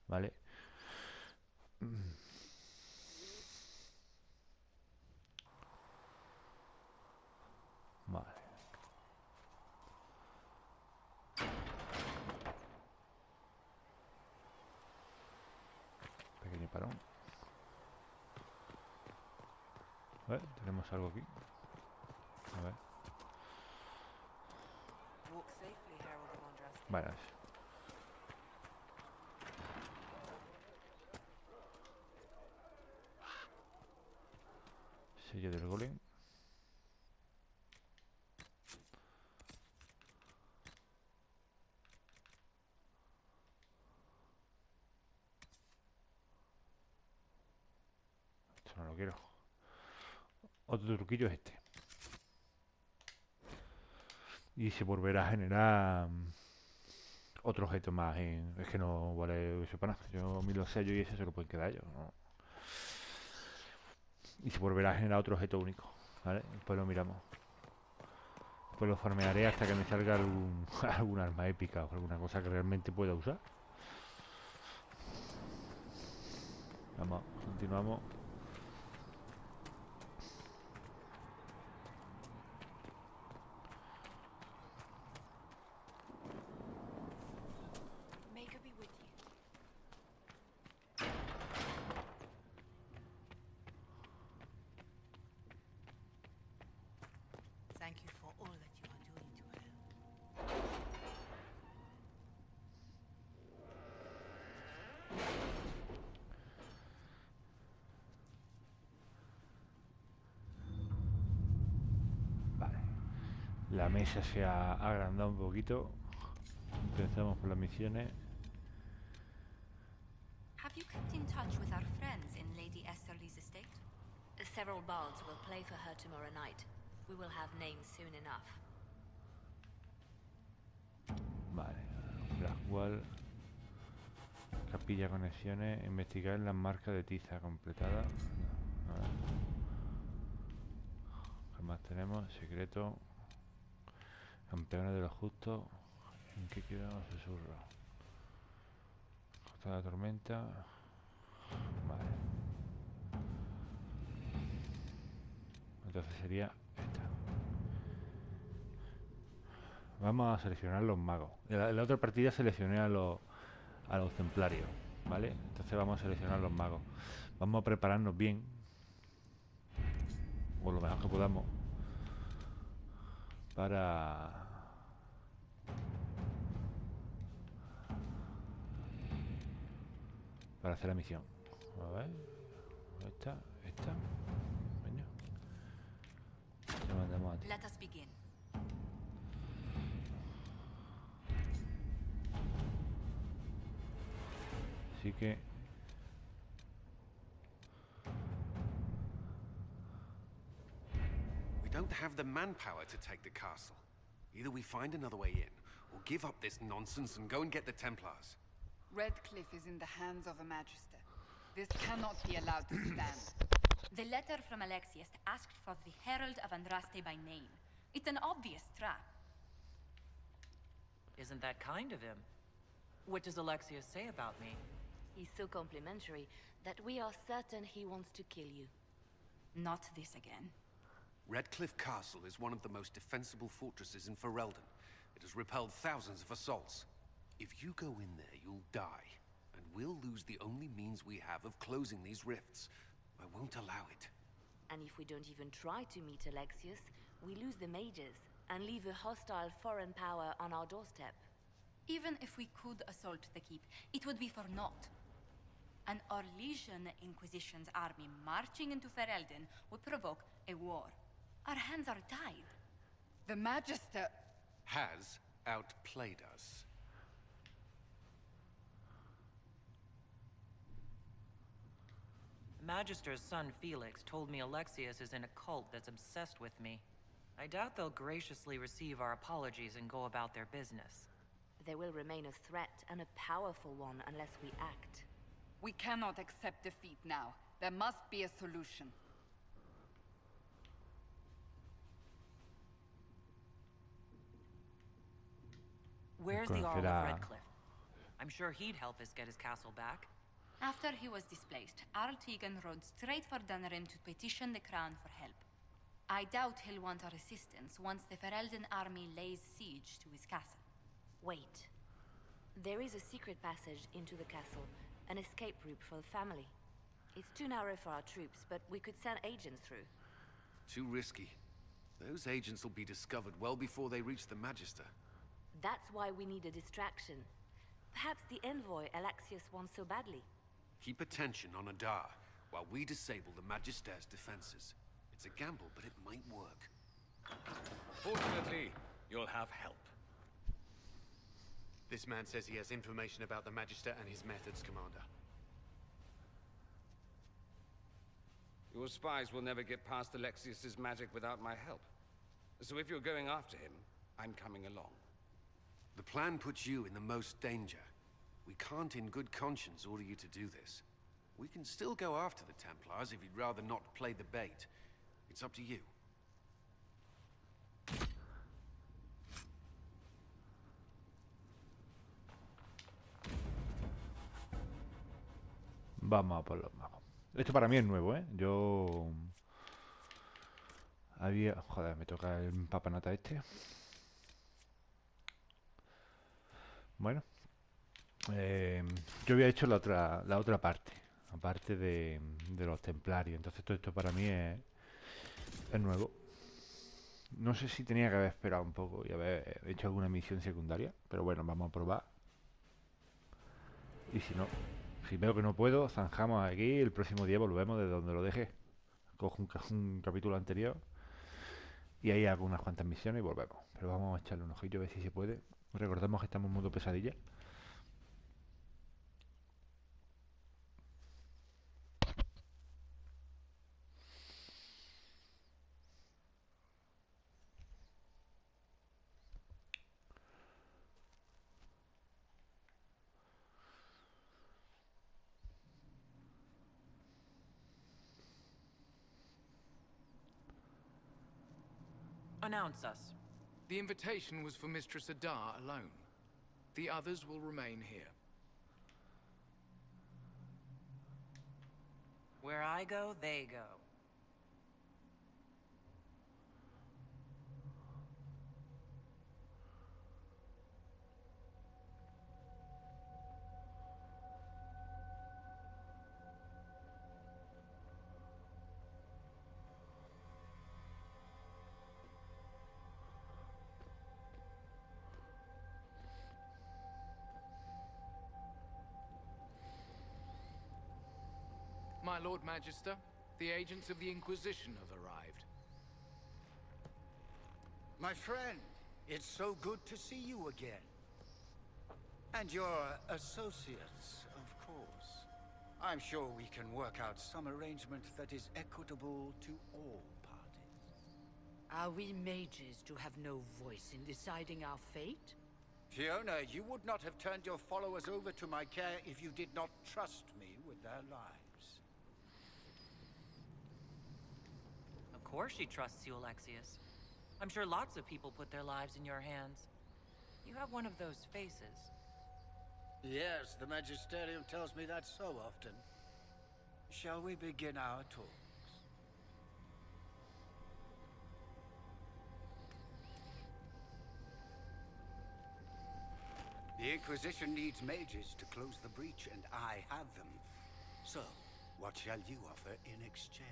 ¿Vale? Vale. Pequeño parón. A ver, tenemos algo aquí. A ver. Vale. Sello del golem. Esto no lo quiero. Otro truquillo es este. Y se volverá a generar otro objeto más. Es que no vale eso para nada. Yo los sellos y eso se lo pueden quedar ellos, ¿no? Y se volverá a generar otro objeto único, ¿vale? Después lo miramos. Pues lo farmearé hasta que me salga algún arma épica o alguna cosa que realmente pueda usar. Vamos, continuamos. Thank you for all that you are doing to her. Vale. La mesa se ha agrandado un poquito. Empezamos por las misiones. Have you kept in touch with our friends in Lady Esterly's estate? Several bards will play for her tomorrow night. We will have names soon enough. Vale. Blackwall. Capilla conexiones. Investigar las marcas de tiza completadas. A ver. ¿Qué más tenemos? Secreto. Campeones de los justos. ¿En qué quedamos? Susurro. Costa de la tormenta. Vale. Entonces sería esta. Vamos a seleccionar los magos. En la otra partida seleccioné a los templarios, ¿vale? Entonces vamos a seleccionar los magos. Vamos a prepararnos bien, o lo mejor que podamos, para hacer la misión. A ver, esta. Coño. Le mandamos a ti. Let us begin. Así que We don't have the manpower to take the castle. Either we find another way in, or give up this nonsense and go and get the Templars. Redcliffe is in the hands of a magister. This cannot be allowed to stand. The letter from Alexius asked for the Herald of Andraste by name. It's an obvious trap. Isn't that kind of him? What does Alexius say about me? He's so complimentary that we are certain he wants to kill you. Not this again. Redcliffe Castle is one of the most defensible fortresses in Ferelden. It has repelled thousands of assaults. If you go in there, you'll die, and we'll lose the only means we have of closing these rifts. I won't allow it. And if we don't even try to meet Alexius, we lose the mages and leave a hostile foreign power on our doorstep. Even if we could assault the keep, it would be for naught. An Orlesian Inquisition's army marching into Ferelden would provoke a war. Our hands are tied. The Magister has outplayed us. Magister's son Felix told me Alexius is in a cult that's obsessed with me. I doubt they'll graciously receive our apologies and go about their business. They will remain a threat, and a powerful one, unless we act. We cannot accept defeat now. There must be a solution. Where's the Earl of Redcliffe? I'm sure he'd help us get his castle back. After he was displaced, Arl Tegan rode straight for Dunrin to petition the crown for help. I doubt he'll want our assistance once the Ferelden army lays siege to his castle. Wait. There is a secret passage into the castle, an escape route for the family. It's too narrow for our troops, but we could send agents through. Too risky. Those agents will be discovered well before they reach the Magister. That's why we need a distraction. Perhaps the envoy Alexius wants so badly. Keep attention on Adar, while we disable the Magister's defenses. It's a gamble, but it might work. Fortunately, you'll have help. This man says he has information about the Magister and his methods, Commander. Your spies will never get past Alexius's magic without my help. So if you're going after him, I'm coming along. The plan puts you in the most danger. We can't in good conscience order you to do this. We can still go after the Templars if you'd rather not play the bait. It's up to you. Vamos a por los magos. Esto para mí es nuevo, ¿eh? Yo... Había... Joder, me toca el papanata este. Bueno. Yo había hecho la otra parte. Aparte de los templarios. Entonces todo esto para mí es nuevo. No sé si tenía que haber esperado un poco y haber hecho alguna misión secundaria. Pero bueno, vamos a probar. Y si no... Si veo que no puedo, zanjamos aquí. El próximo día volvemos de donde lo dejé. Cojo un capítulo anterior y ahí hago unas cuantas misiones y volvemos. Pero vamos a echarle un ojillo a ver si se puede. Recordemos que estamos en modo pesadilla. Announce us. The invitation was for Mistress Adar alone. The others will remain here. Where I go, they go. My Lord Magister, the agents of the Inquisition have arrived. My friend, it's so good to see you again. And your associates, of course. I'm sure we can work out some arrangement that is equitable to all parties. Are we mages to have no voice in deciding our fate? Fiona, you would not have turned your followers over to my care if you did not trust me with their lives. Of course she trusts you, Alexius. I'm sure lots of people put their lives in your hands. You have one of those faces. Yes, the Magisterium tells me that so often. Shall we begin our talks? The Inquisition needs mages to close the breach, and I have them. So, what shall you offer in exchange?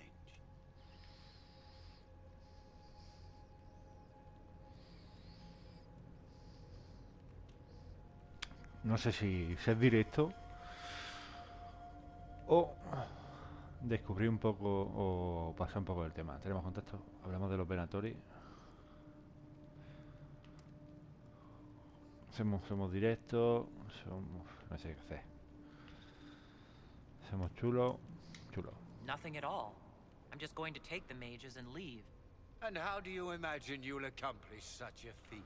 No sé si ser directo o descubrir un poco o pasar un poco del tema. Tenemos contacto, hablamos de los venatori. Somos directos, no sé qué hacer. Somos chulo. Nothing at all. I'm just going to take the mages and leave. And how do you imagine you'll accomplish such a feat?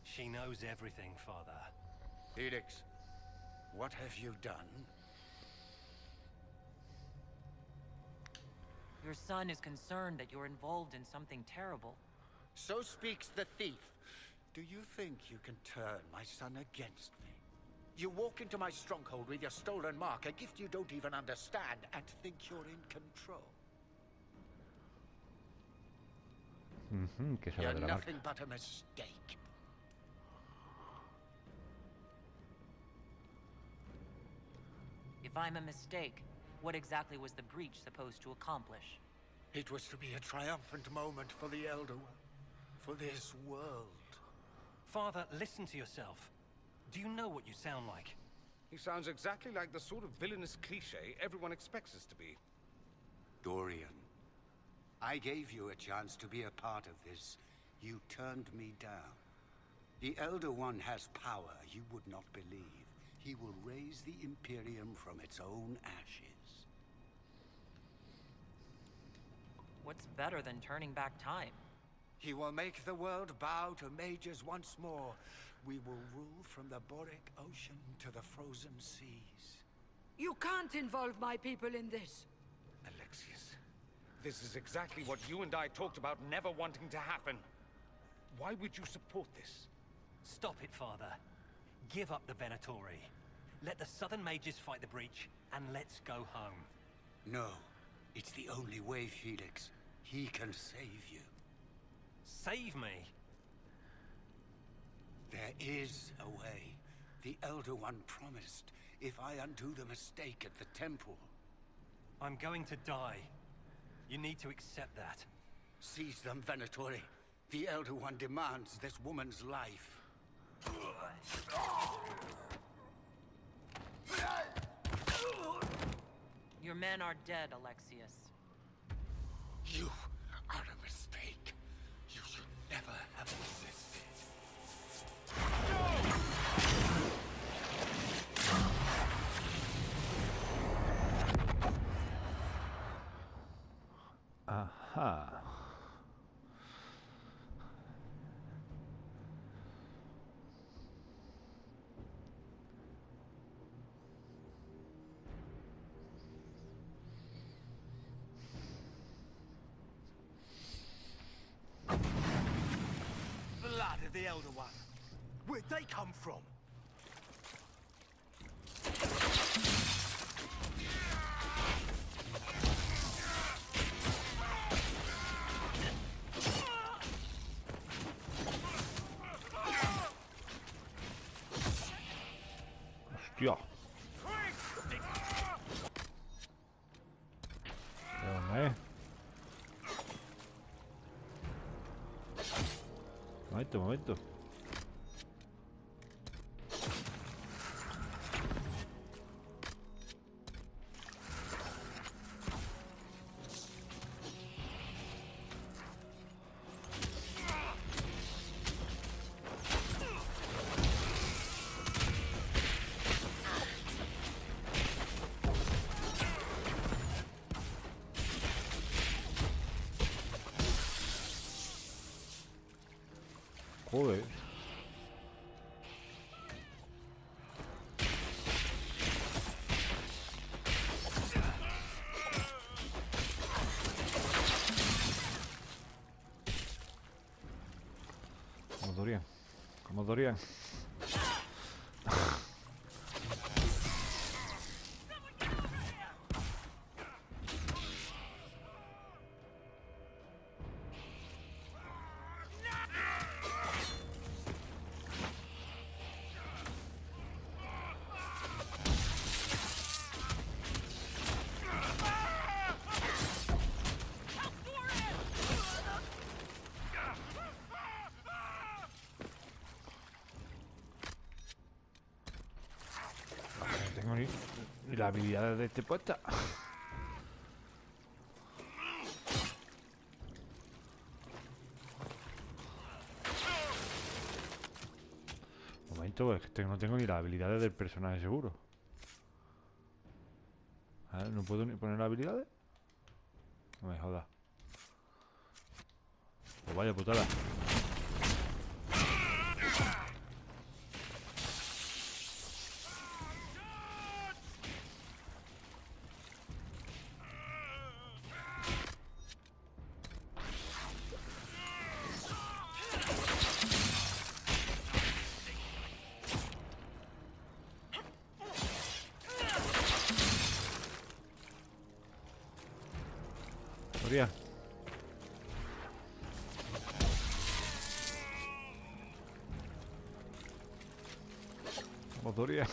She knows everything, Father. Felix, what have you done? Your son is concerned that you're involved in something terrible. So speaks the thief. Do you think you can turn my son against me? You walk into my stronghold with your stolen mark, a gift you don't even understand, and think you're in control. You're nothing but a mistake. If I'm a mistake, what exactly was the breach supposed to accomplish? It was to be a triumphant moment for the Elder One, for this world. Father, listen to yourself. Do you know what you sound like? He sounds exactly like the sort of villainous cliché everyone expects us to be. Dorian, I gave you a chance to be a part of this. You turned me down. The Elder One has power you would not believe. He will raise the Imperium from its own ashes. What's better than turning back time? He will make the world bow to mages once more. We will rule from the Boric Ocean to the frozen seas. You can't involve my people in this. Alexius, this is exactly what you and I talked about never wanting to happen. Why would you support this? Stop it, Father. Give up the Venatori. Let the Southern mages fight the breach, and let's go home. No. It's the only way, Felix. He can save you. Save me? There is a way. The Elder One promised, if I undo the mistake at the temple. I'm going to die. You need to accept that. Seize them, Venatori. The Elder One demands this woman's life. Your men are dead, Alexius. You are a mistake. You should never have existed. Ajá. Blood of the Elder One. Where'd they come from? Hostia. Momento. Joder. Como Dorian. tengo ni las habilidades de este puesta. Un momento, es que no tengo ni las habilidades del personaje seguro. A ver, ¿no puedo ni poner las habilidades? No me jodas. Pues vaya putada. Moría. Motoría.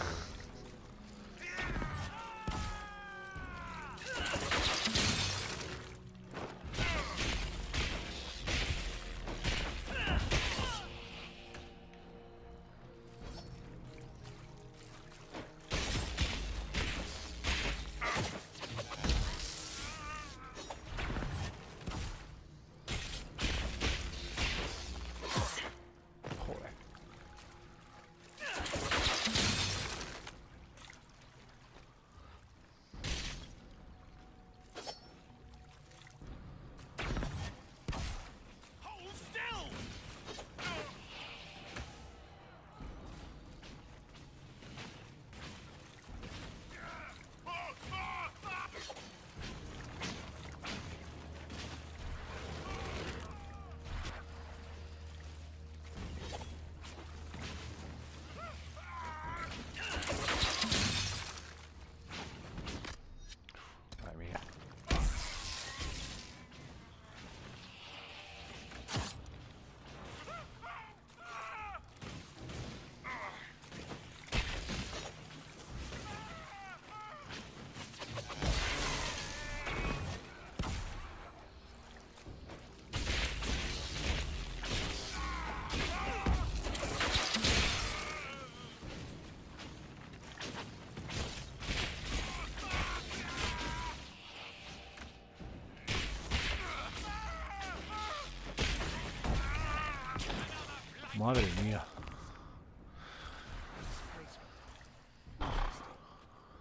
Madre mía.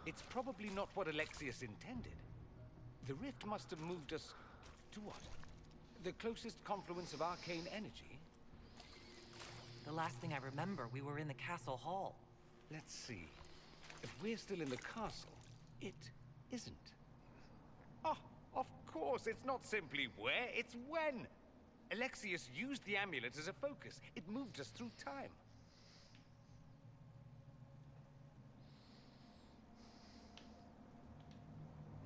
It's probably not what Alexius intended. The rift must have moved us to what? The closest confluence of arcane energy? The last thing I remember, we were in the castle hall. Let's see. If we're still in the castle, it isn't. Oh, of course, it's not simply where, it's when. Alexius used the amulet as a focus. It moved us through time.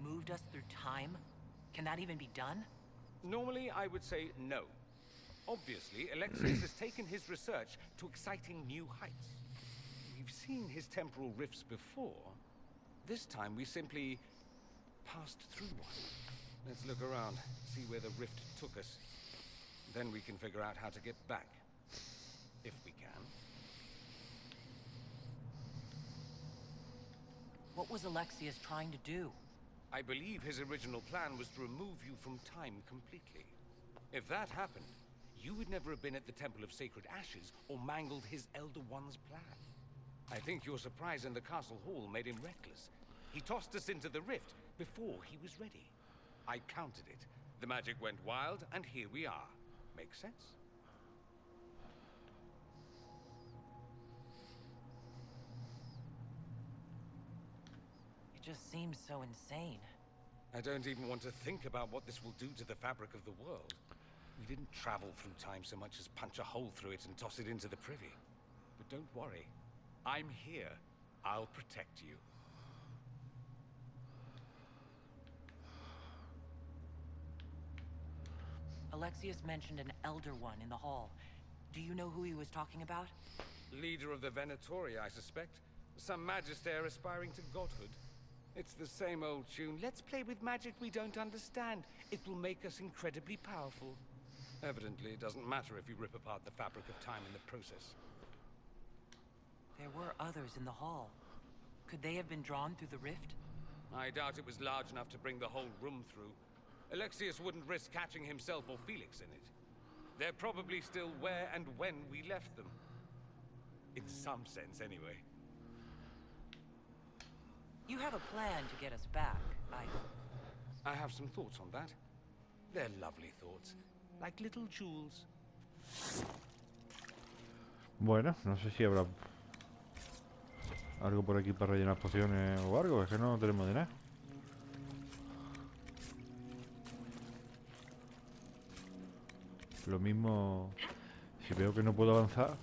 Moved us through time? Can that even be done? Normally, I would say no. Obviously, Alexius has taken his research to exciting new heights. We've seen his temporal rifts before. This time, we simply passed through one. Let's look around, see where the rift took us. Then we can figure out how to get back. If we can. What was Alexius trying to do? I believe his original plan was to remove you from time completely. If that happened, you would never have been at the Temple of Sacred Ashes or mangled his Elder One's plan. I think your surprise in the castle hall made him reckless. He tossed us into the rift before he was ready. I countered it. The magic went wild, and here we are. Makes sense? It just seems so insane. I don't even want to think about what this will do to the fabric of the world. We didn't travel through time so much as punch a hole through it and toss it into the privy. But don't worry. I'm here. I'll protect you. Alexius mentioned an Elder One in the hall. Do you know who he was talking about? Leader of the Venatori, I suspect. Some magister aspiring to godhood. It's the same old tune. Let's play with magic we don't understand. It will make us incredibly powerful. Evidently, it doesn't matter if you rip apart the fabric of time in the process. There were others in the hall. Could they have been drawn through the rift? I doubt it was large enough to bring the whole room through. Alexius wouldn't risk catching himself or Felix in it. They're probably still where and when we left them. In some sense, anyway. You have a plan to get us back, I have some thoughts on that. They're lovely thoughts. Like little jewels. Bueno, no sé si habrá algo por aquí para rellenar pociones o algo. Es que no tenemos de nada. Lo mismo, si veo que no puedo avanzar,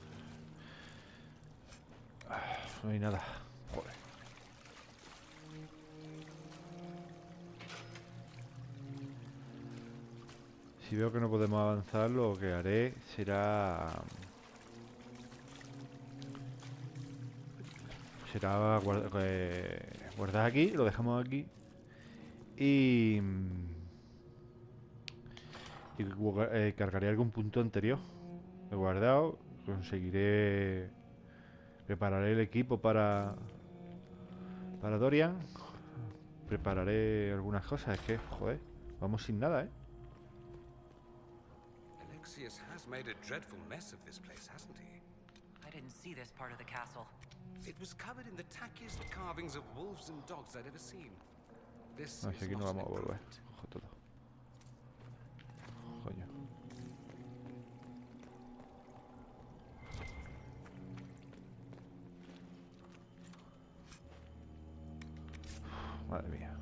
no hay nada. Joder. Si veo que no podemos avanzar, lo que haré será guardar aquí, lo dejamos aquí y cargaré algún punto anterior. He guardado, conseguiré, prepararé el equipo para Dorian, prepararé algunas cosas. Es que, joder, vamos sin nada, ¿eh? Alexius has made a dreadful mess of this place, hasn't he? I didn't see this part of the castle. It was covered in the tackiest carvings of wolves and dogs I'd ever seen. This No, si aquí no vamos a volver. Ojo todo. Coño. Madre mía.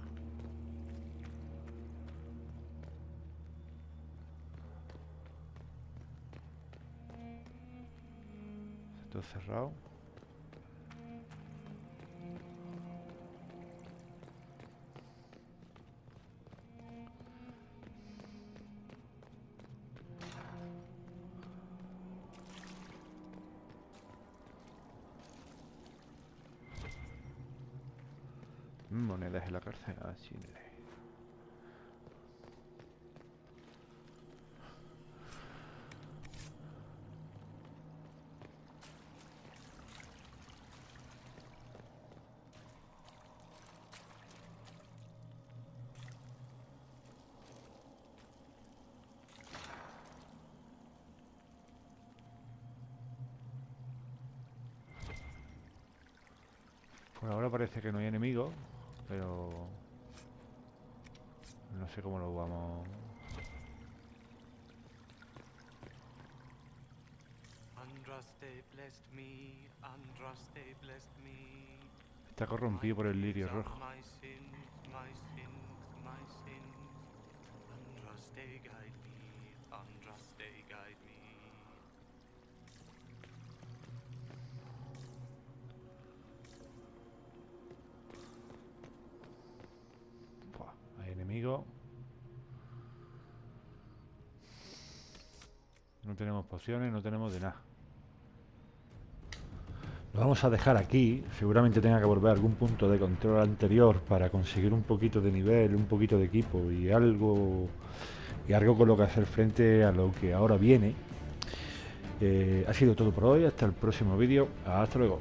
Todo cerrado. Monedas en la cárcel. Así. Por ahora parece que no hay enemigos, pero no sé cómo lo vamos. Está corrompido por el lirio rojo. No tenemos pociones, no tenemos de nada. Lo vamos a dejar aquí. Seguramente tenga que volver a algún punto de control anterior para conseguir un poquito de nivel, un poquito de equipo y algo con lo que hacer frente a lo que ahora viene. Ha sido todo por hoy. Hasta el próximo vídeo. Hasta luego.